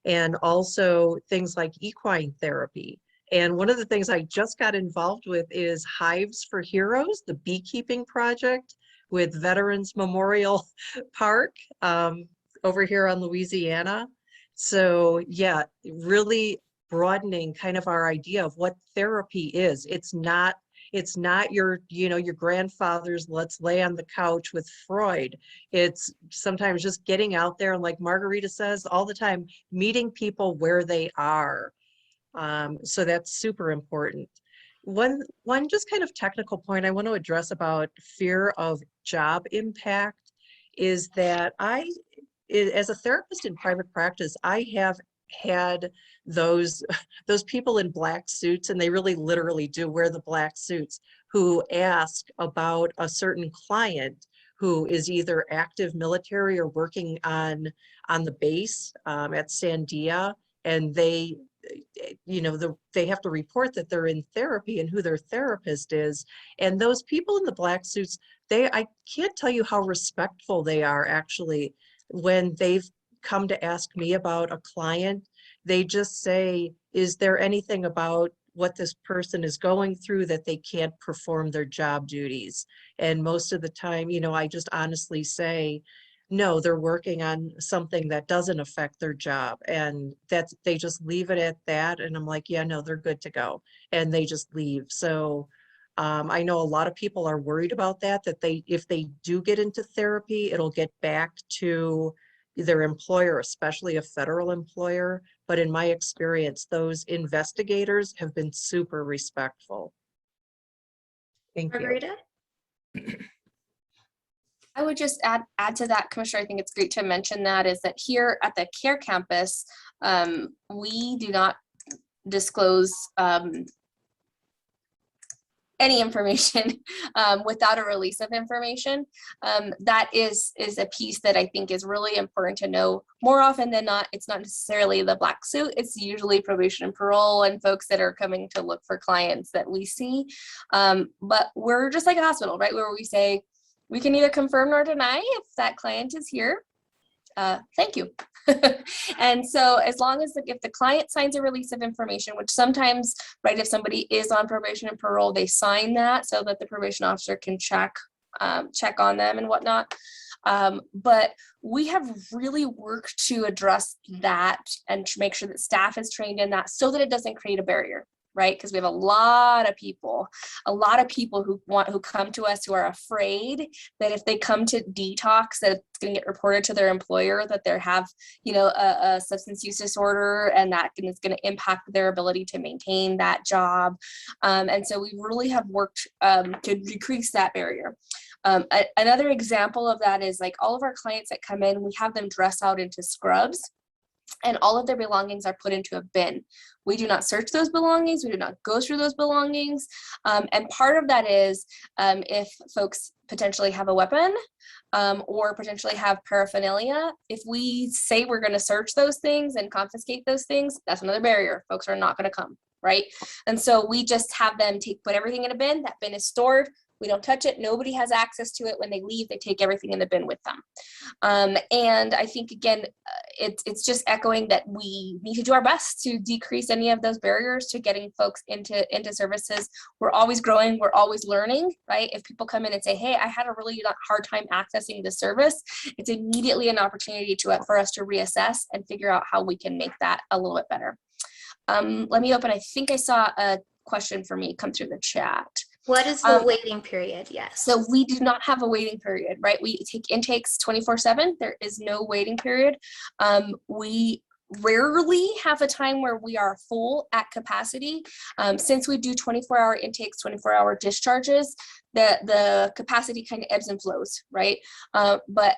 And also things like equine therapy. And one of the things I just got involved with is Hives for Heroes, the beekeeping project with Veterans Memorial Park over here on Louisiana. So yeah, really broadening kind of our idea of what therapy is. It's not your, you know, your grandfather's let's lay on the couch with Freud. It's sometimes just getting out there, and like Margarita says all the time, meeting people where they are. So that's super important. One just kind of technical point I want to address about fear of job impact is that as a therapist in private practice, I have had those people in black suits, and they really literally do wear the black suits, who ask about a certain client who is either active military or working on the base at Sandia, and they, you know, they have to report that they're in therapy and who their therapist is. And those people in the black suits, I can't tell you how respectful they are actually. When they've come to ask me about a client, they just say, is there anything about what this person is going through that they can't perform their job duties? And most of the time, you know, I just honestly say, no, they're working on something that doesn't affect their job. And they just leave it at that. And I'm like, yeah, no, they're good to go. And they just leave. So I know a lot of people are worried about that if they do get into therapy, it'll get back to their employer, especially a federal employer. But in my experience, those investigators have been super respectful. Thank you. Margarita? I would just add to that, Commissioner. I think it's great to mention that is that here at the CARE campus, we do not disclose any information without a release of information. That is a piece that I think is really important to know. More often than not, it's not necessarily the black suit. It's usually probation and parole and folks that are coming to look for clients that we see. But we're just like a hospital, right? Where we say, we can either confirm or deny if that client is here. Thank you. And so as long as if the client signs a release of information, which sometimes, right, if somebody is on probation and parole, they sign that so that the probation officer can check on them and whatnot. But we have really worked to address that and to make sure that staff is trained in that so that it doesn't create a barrier. Right, because we have a lot of people who come to us who are afraid that if they come to detox, that it's going to get reported to their employer that they have, you know, a substance use disorder, and that is going to impact their ability to maintain that job. And so we really have worked to decrease that barrier. Another example of that is like all of our clients that come in, we have them dress out into scrubs, and all of their belongings are put into a bin. We do not search those belongings. We do not go through those belongings. And part of that is if folks potentially have a weapon or potentially have paraphernalia, if we say we're going to search those things and confiscate those things, that's another barrier. Folks are not going to come, right? And so we just have them put everything in a bin. That bin is stored. We don't touch it. Nobody has access to it. When they leave, they take everything in the bin with them. And I think, again, it's just echoing that we need to do our best to decrease any of those barriers to getting folks into services. We're always growing. We're always learning, right? If people come in and say, hey, I had a really hard time accessing the service, it's immediately an opportunity for us to reassess and figure out how we can make that a little bit better. Let me open. I think I saw a question for me come through the chat. What is the waiting period? Yes. So we do not have a waiting period, right? We take intakes 24/7. There is no waiting period. We rarely have a time where we are full at capacity. Since we do 24-hour intakes, 24-hour discharges, the capacity kind of ebbs and flows, right? But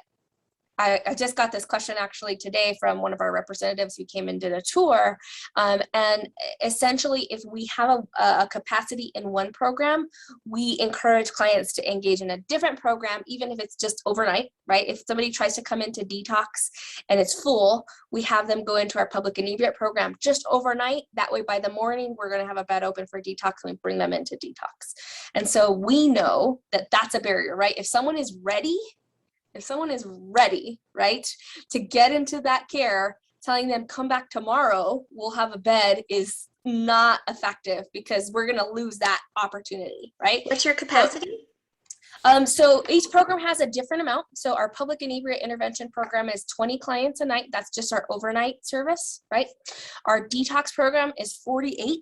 I just got this question actually today from one of our representatives who came and did a tour. And essentially, if we have a capacity in one program, we encourage clients to engage in a different program, even if it's just overnight, right? If somebody tries to come into detox and it's full, we have them go into our public inebriate program just overnight. That way, by the morning, we're going to have a bed open for detox and we bring them into detox. And so we know that that's a barrier, right? If someone is ready, right, to get into that care, telling them come back tomorrow, we'll have a bed is not effective because we're going to lose that opportunity, right? What's your capacity? So each program has a different amount. So our public inebriate intervention program is 20 clients a night. That's just our overnight service, right? Our detox program is 48.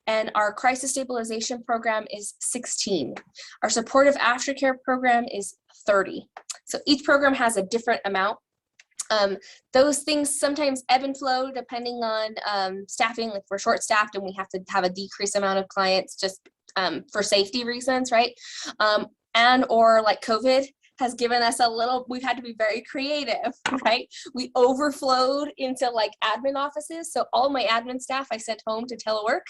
And our crisis stabilization program is 16. Our supportive aftercare program is 30. So each program has a different amount. Those things sometimes ebb and flow depending on staffing. Like we're short staffed and we have to have a decreased amount of clients just for safety reasons, right? And or like COVID, has given us a little, we've had to be very creative, right? We overflowed into like admin offices. So all my admin staff I sent home to telework,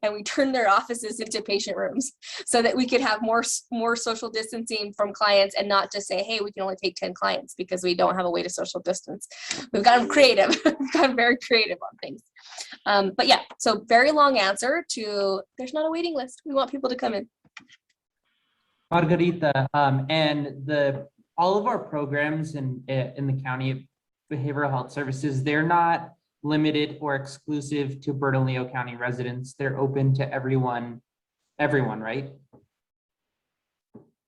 and we turned their offices into patient rooms so that we could have more social distancing from clients, and not just say, hey, we can only take 10 clients because we don't have a way to social distance. We've gotten creative. We've gotten very creative on things. But yeah, so very long answer to, there's not a waiting list. We want people to come in. Margarita, and all of our programs in the County of Behavioral Health Services, they're not limited or exclusive to Bernalillo County residents. They're open to everyone, right?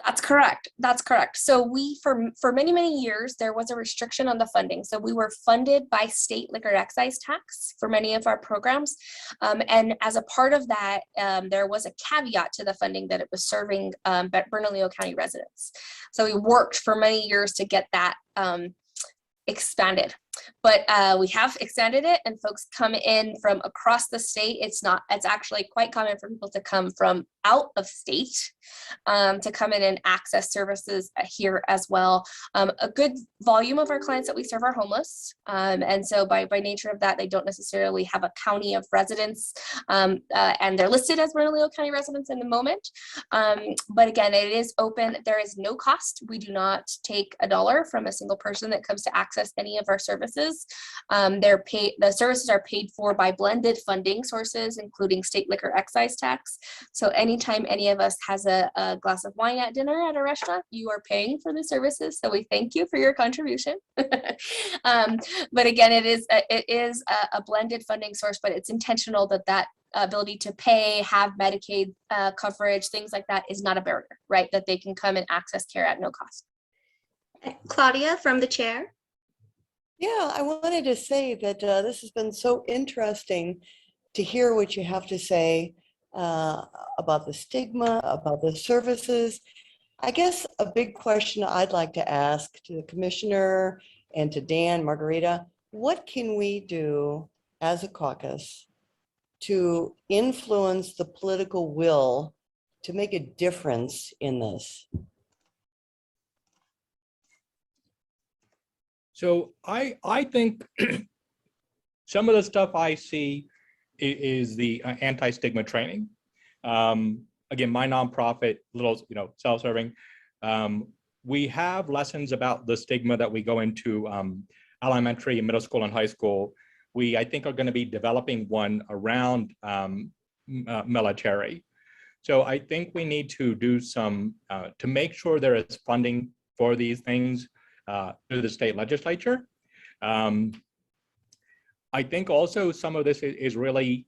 That's correct. That's correct. So we, for many, many years, there was a restriction on the funding. So we were funded by state liquor excise tax for many of our programs. And as a part of that, there was a caveat to the funding that it was serving Bernalillo County residents. So we worked for many years to get that expanded. But we have extended it, and folks come in from across the state. It's actually quite common for people to come from out of state to come in and access services here as well. A good volume of our clients that we serve are homeless. And so by nature of that, they don't necessarily have a county of residence, and they're listed as Bernalillo County residents in the moment. But again, it is open. There is no cost. We do not take $1 from a single person that comes to access any of our services. The services are paid for by blended funding sources, including state liquor excise tax. So anytime any of us has a glass of wine at dinner at a restaurant, you are paying for the services. So we thank you for your contribution. But again, it is a blended funding source, but it's intentional that ability to pay, have Medicaid coverage, things like that is not a barrier, right? That they can come and access care at no cost. Claudia from the chair. Yeah, I wanted to say that this has been so interesting to hear what you have to say about the stigma, about the services. I guess a big question I'd like to ask to the commissioner and to Dan, Margarita, what can we do as a caucus to influence the political will to make a difference in this? So I think some of the stuff I see is the anti-stigma training. Again, my nonprofit, little self-serving, we have lessons about the stigma that we go into elementary, middle school, and high school. We, I think, are going to be developing one around military. So I think we need to do some to make sure there is funding for these things through the state legislature. I think also some of this is really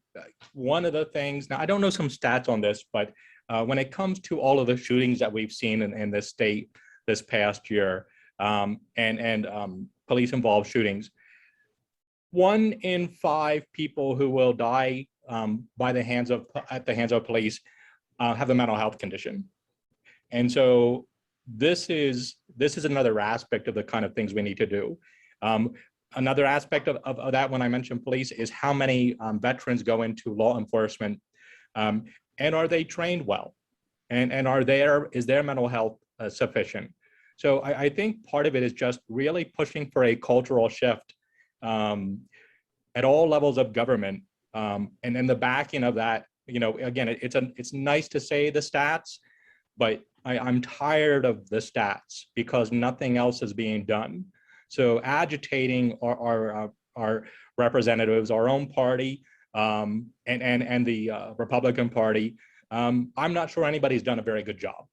one of the things. Now, I don't know some stats on this, but when it comes to all of the shootings that we've seen in this state this past year, and police-involved shootings, 1 in 5 people who will die at the hands of police have a mental health condition. And so this is another aspect of the kind of things we need to do. Another aspect of that, when I mentioned police, is how many veterans go into law enforcement, and are they trained well, and is their mental health sufficient? So I think part of it is just really pushing for a cultural shift at all levels of government, and then the backing of that. Again, it's nice to say the stats, but I'm tired of the stats because nothing else is being done. So agitating our representatives, our own party, and the Republican Party, I'm not sure anybody's done a very good job.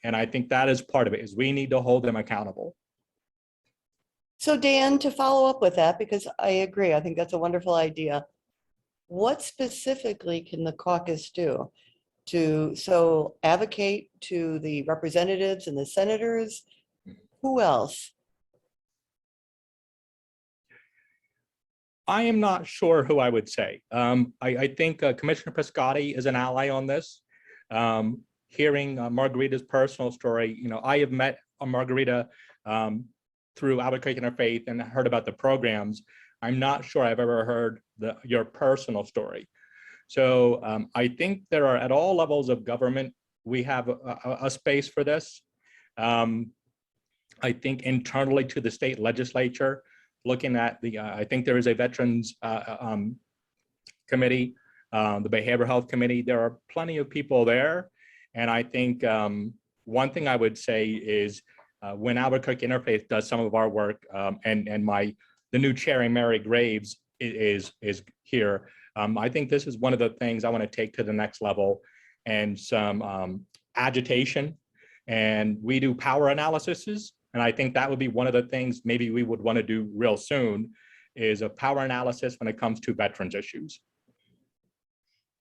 And I think that is part of it, is we need to hold them accountable. So Dan, to follow up with that, because I agree, I think that's a wonderful idea. What specifically can the caucus do to advocate to the representatives and the senators? Who else? I am not sure who I would say. I think Commissioner Piscotti is an ally on this. Hearing Margarita's personal story, I have met Margarita through Albuquerque Interfaith and heard about the programs. I'm not sure I've ever heard your personal story. So I think there are, at all levels of government, we have a space for this. I think internally to the state legislature, looking at the, I think there is a veterans committee, the behavioral health committee. There are plenty of people there. And I think one thing I would say is when Albuquerque Interfaith does some of our work, and the new chair, Mary Graves, is here. I think this is one of the things I want to take to the next level, and some agitation. And we do power analyses. And I think that would be one of the things maybe we would want to do real soon, is a power analysis when it comes to veterans issues.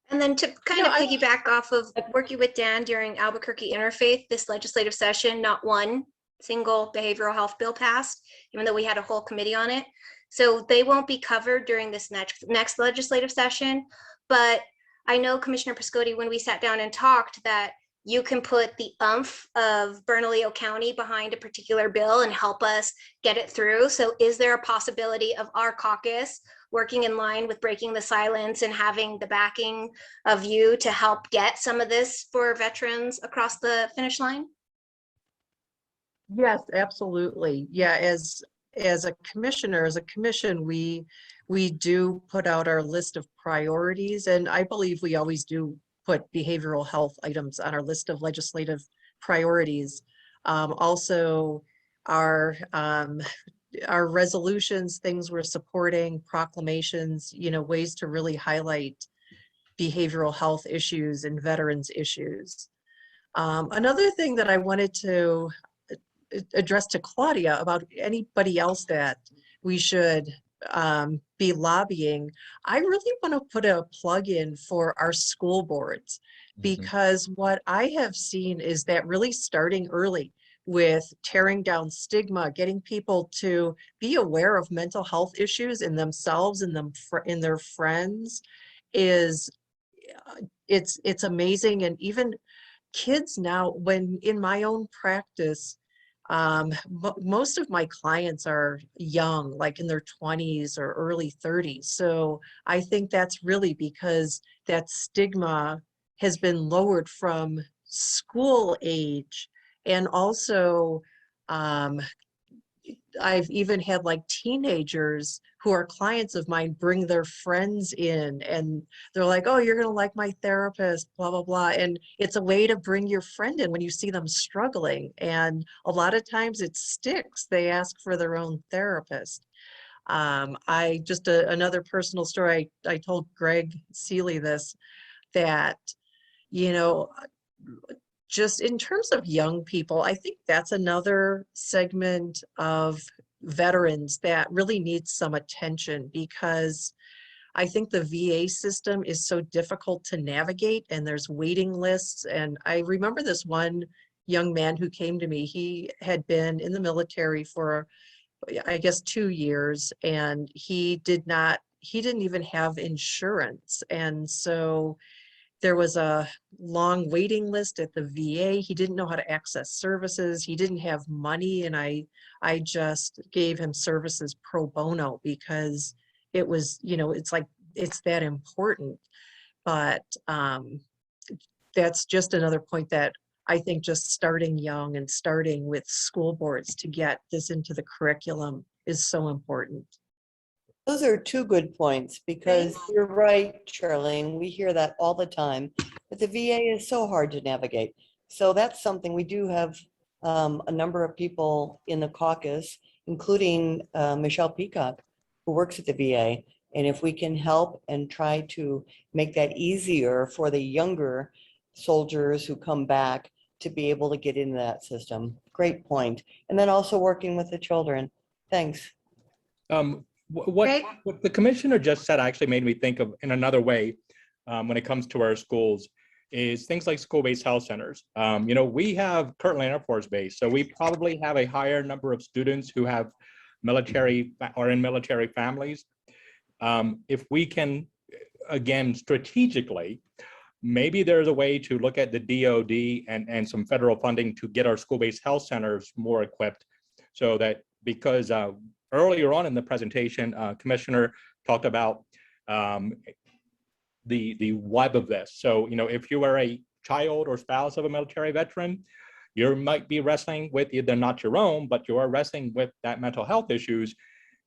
And then to kind of I- piggyback off of working with Dan during Albuquerque Interfaith, this legislative session, not one single behavioral health bill passed, even though we had a whole committee on it. So they won't be covered during this next legislative session. But I know Commissioner Piscotti, when we sat down and talked, that you can put the umph of Bernalillo County behind a particular bill and help us get it through. So is there a possibility of our caucus working in line with breaking the silence and having the backing of you to help get some of this for veterans across the finish line? Yes, absolutely. Yeah, as a commissioner, as a commission, we do put out our list of priorities, and I believe we always do put behavioral health items on our list of legislative priorities. Also, our resolutions, things we're supporting, proclamations, ways to really highlight behavioral health issues and veterans issues. Another thing that I wanted to address to Claudia about anybody else that we should be lobbying, I really want to put a plug in for our school boards, because what I have seen is that really starting early with tearing down stigma, getting people to be aware of mental health issues in themselves and in their friends, is it's amazing. And even kids now, when in my own practice, most of my clients are young, like in their 20s or early 30s. So I think that's really because that stigma has been lowered from school age. And also, I've even had like teenagers who are clients of mine bring their friends in, and they're like, oh, you're going to like my therapist, blah, blah, blah. And it's a way to bring your friend in when you see them struggling. And a lot of times it sticks. They ask for their own therapist. I just, another personal story, I told Greg Seeley this, that, just in terms of young people, I think that's another segment of veterans that really needs some attention, because I think the VA system is so difficult to navigate and there's waiting lists. And I remember this one young man who came to me. He had been in the military for, I guess, 2 years, and he didn't even have insurance. And so there was a long waiting list at the VA. He didn't know how to access services. He didn't have money. And I just gave him services pro bono, because it was, it's like, it's that important. But that's just another point that I think just starting young and starting with school boards to get this into the curriculum is so important. Those are two good points, because you're right, Charlene, we hear that all the time, but the VA is so hard to navigate. So that's something we do have a number of people in the caucus, including Michelle Peacock, who works at the VA. And if we can help and try to make that easier for the younger soldiers who come back to be able to get into that system. Great point. And then also working with the children. Thanks. Greg? What the commissioner just said actually made me think of in another way when it comes to our schools, is things like school-based health centers. We have Kirtland Air Force Base, so we probably have a higher number of students who have military or in military families. If we can, again, strategically, maybe there's a way to look at the DoD and some federal funding to get our school-based health centers more equipped, so that, because earlier on in the presentation, Commissioner talked about the web of this. So, if you are a child or spouse of a military veteran, You might be wrestling with either not your own, but you are wrestling with that mental health issues.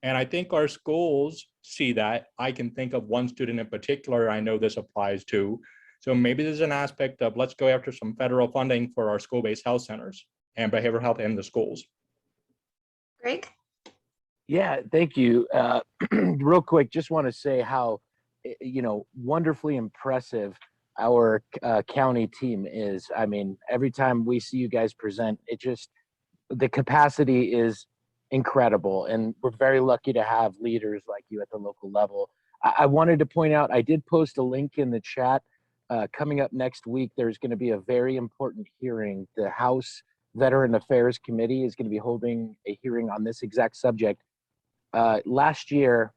And I think our schools see that. I can think of one student in particular I know this applies to. So maybe there's an aspect of let's go after some federal funding for our school-based health centers and behavioral health in the schools. Greg? Yeah, thank you. Real quick, just want to say how, wonderfully impressive our county team is. I mean, every time we see you guys present, the capacity is incredible. And we're very lucky to have leaders like you at the local level. I wanted to point out, I did post a link in the chat. Coming up next week, there's going to be a very important hearing. The House Veteran Affairs Committee is going to be holding a hearing on this exact subject. Last year,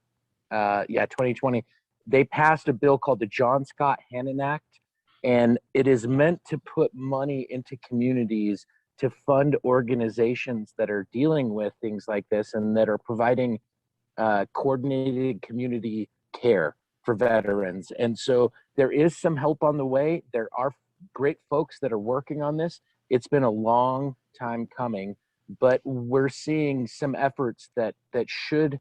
2020, they passed a bill called the John Scott Hannon Act, and it is meant to put money into communities to fund organizations that are dealing with things like this and that are providing coordinated community care for veterans. And so there is some help on the way. There are great folks that are working on this. It's been a long time coming, but we're seeing some efforts that should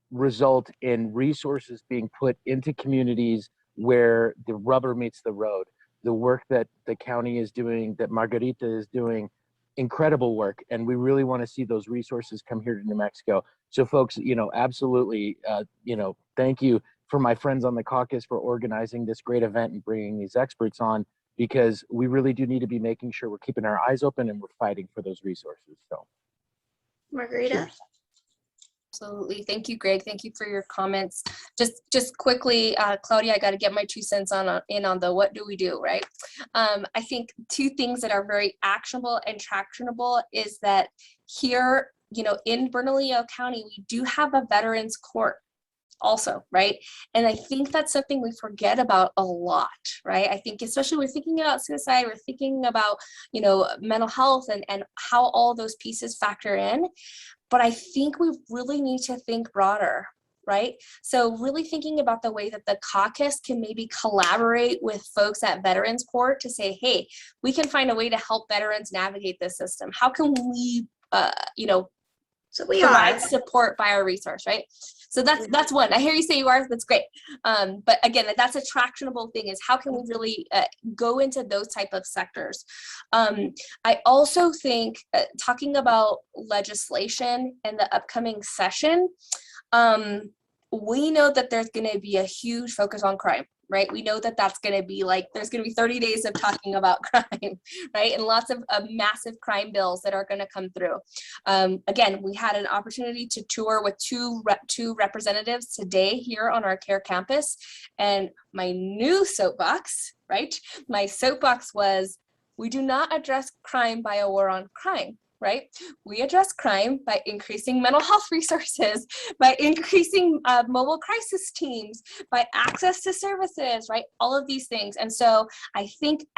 result in resources being put into communities where the rubber meets the road. The work that the county is doing, that Margarita is doing, incredible work. And we really want to see those resources come here to New Mexico. So folks, absolutely, thank you for my friends on the caucus for organizing this great event and bringing these experts on, because we really do need to be making sure we're keeping our eyes open and we're fighting for those resources. So, Margarita? cheers. Absolutely. Thank you, Greg. Thank you for your comments. Just quickly, Claudia, I got to get my 2 cents on the what do we do, right? I think 2 things that are very actionable and tractionable is that here, in Bernalillo County, we do have a veterans court also, right? And I think that's something we forget about a lot, right? I think especially we're thinking about suicide, we're thinking about, mental health and how all those pieces factor in. But I think we really need to think broader, right? So really thinking about the way that the caucus can maybe collaborate with folks at Veterans Court to say, hey, we can find a way to help veterans navigate this system. How can we, So we provide are. support by our resource, right? So that's one. I hear you say you are, that's great. But again, that's a tractionable thing, is how can we really go into those type of sectors? I also think talking about legislation and the upcoming session, we know that there's going to be a huge focus on crime, right? We know that that's going to be there's going to be 30 days of talking about crime, right? And lots of massive crime bills that are going to come through. Again, we had an opportunity to tour with two representatives today here on our CARE campus. And my new soapbox, right? My soapbox was, we do not address crime by a war on crime. Right? We address crime by increasing mental health resources, by increasing mobile crisis teams, by access to services, right? All of these things. And so I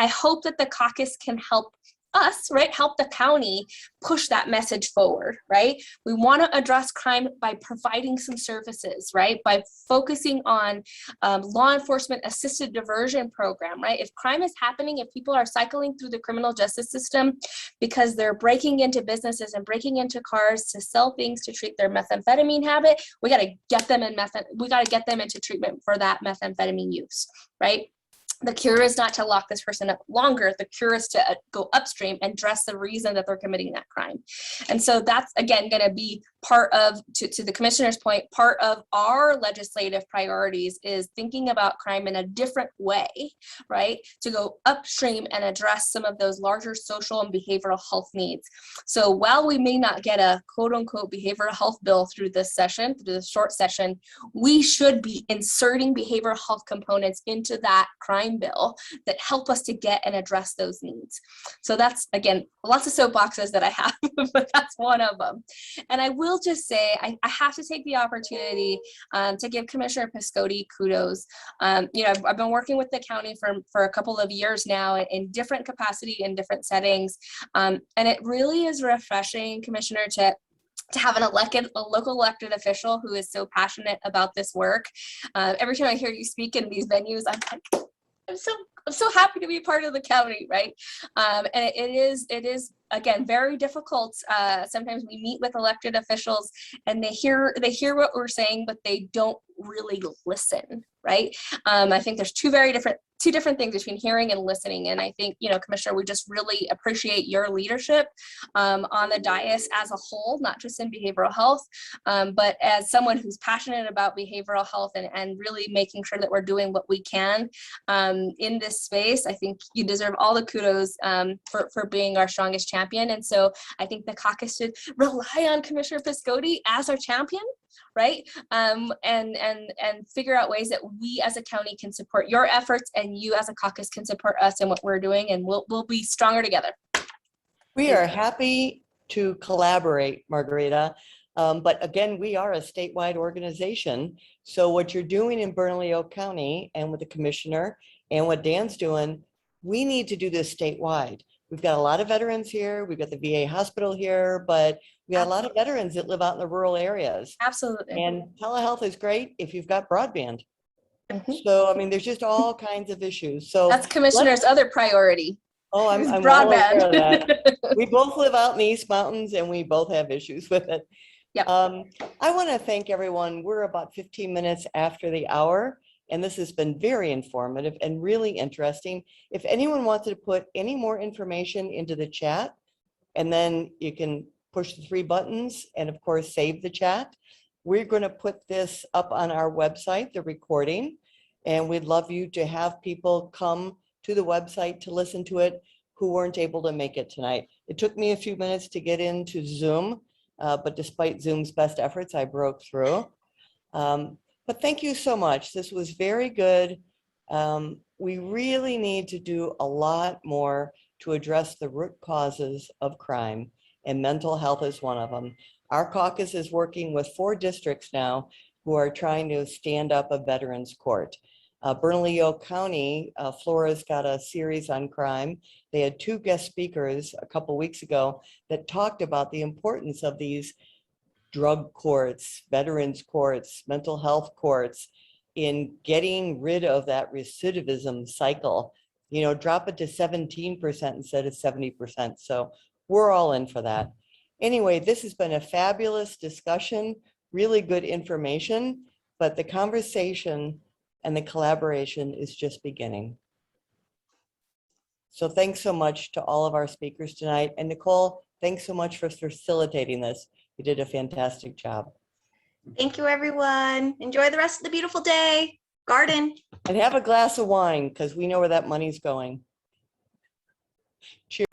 hope that the caucus can help us, right? Help the county push that message forward, right? We want to address crime by providing some services, right? By focusing on law enforcement assisted diversion program, right? If crime is happening, if people are cycling through the criminal justice system because they're breaking into businesses and breaking into cars to sell things to treat their methamphetamine habit, we got to get them into treatment for that methamphetamine use, right? The cure is not to lock this person up longer. The cure is to go upstream and address the reason that they're committing that crime. And so that's, again, going to be part of, to the commissioner's point, part of our legislative priorities is thinking about crime in a different way, right? To go upstream and address some of those larger social and behavioral health needs. So while we may not get a quote unquote behavioral health bill through this session, through the short session, we should be inserting behavioral health components into that crime bill that help us to get and address those needs. So that's, again, lots of soapboxes that I have, but that's one of them. And I will just say, I have to take the opportunity to give Commissioner Piscotti kudos. I've been working with the county for a couple of years now in different capacity, in different settings. And it really is refreshing, Commissioner, to have a local elected official who is so passionate about this work. Every time I hear you speak in these venues, I'm like, I'm so happy to be part of the county, right? And it is again very difficult. Sometimes we meet with elected officials and they hear what we're saying, but they don't really listen, right? I think there's two different things between hearing and listening. And I think, Commissioner, we just really appreciate your leadership on the dais as a whole, not just in behavioral health, but as someone who's passionate about behavioral health and really making sure that we're doing what we can in this space. I think you deserve all the kudos for being our strongest champion. And so I think the caucus should rely on Commissioner Piscotti as our champion, right? And figure out ways that we as a county can support your efforts and you as a caucus can support us in what we're doing, and we'll be stronger together. We are happy to collaborate, Margarita. But again, we are a statewide organization. So what you're doing in Bernalillo County and with the commissioner and what Dan's doing, we need to do this statewide. We've got a lot of veterans here. We've got the VA hospital here, but we got a lot of veterans that live out in the rural areas. Absolutely. And telehealth is great if you've got broadband. Mhm. So, I mean, there's just all kinds of issues. So That's Commissioner's other priority. oh, is I'm well aware of broadband. that. We both live out in the East Mountains and we both have issues with it. Yep. I want to thank everyone. We're about 15 minutes after the hour, and this has been very informative and really interesting. If anyone wanted to put any more information into the chat, and then you can push the 3 buttons and of course save the chat. We're going to put this up on our website, the recording, and we'd love you to have people come to the website to listen to it who weren't able to make it tonight. It took me a few minutes to get into Zoom, but despite Zoom's best efforts, I broke through. But thank you so much. This was very good. We really need to do a lot more to address the root causes of crime, and mental health is one of them. Our caucus is working with 4 districts now who are trying to stand up a veterans court. Bernalillo County, Flora's got a series on crime. They had 2 guest speakers a couple weeks ago that talked about the importance of these drug courts, veterans courts, mental health courts in getting rid of that recidivism cycle. Drop it to 17% instead of 70%. So we're all in for that. Anyway, this has been a fabulous discussion, really good information, but the conversation and the collaboration is just beginning. So thanks so much to all of our speakers tonight. And Nicole, thanks so much for facilitating this. You did a fantastic job. Thank you, everyone. Enjoy the rest of the beautiful day. Garden. And have a glass of wine because we know where that money's going. Cheers.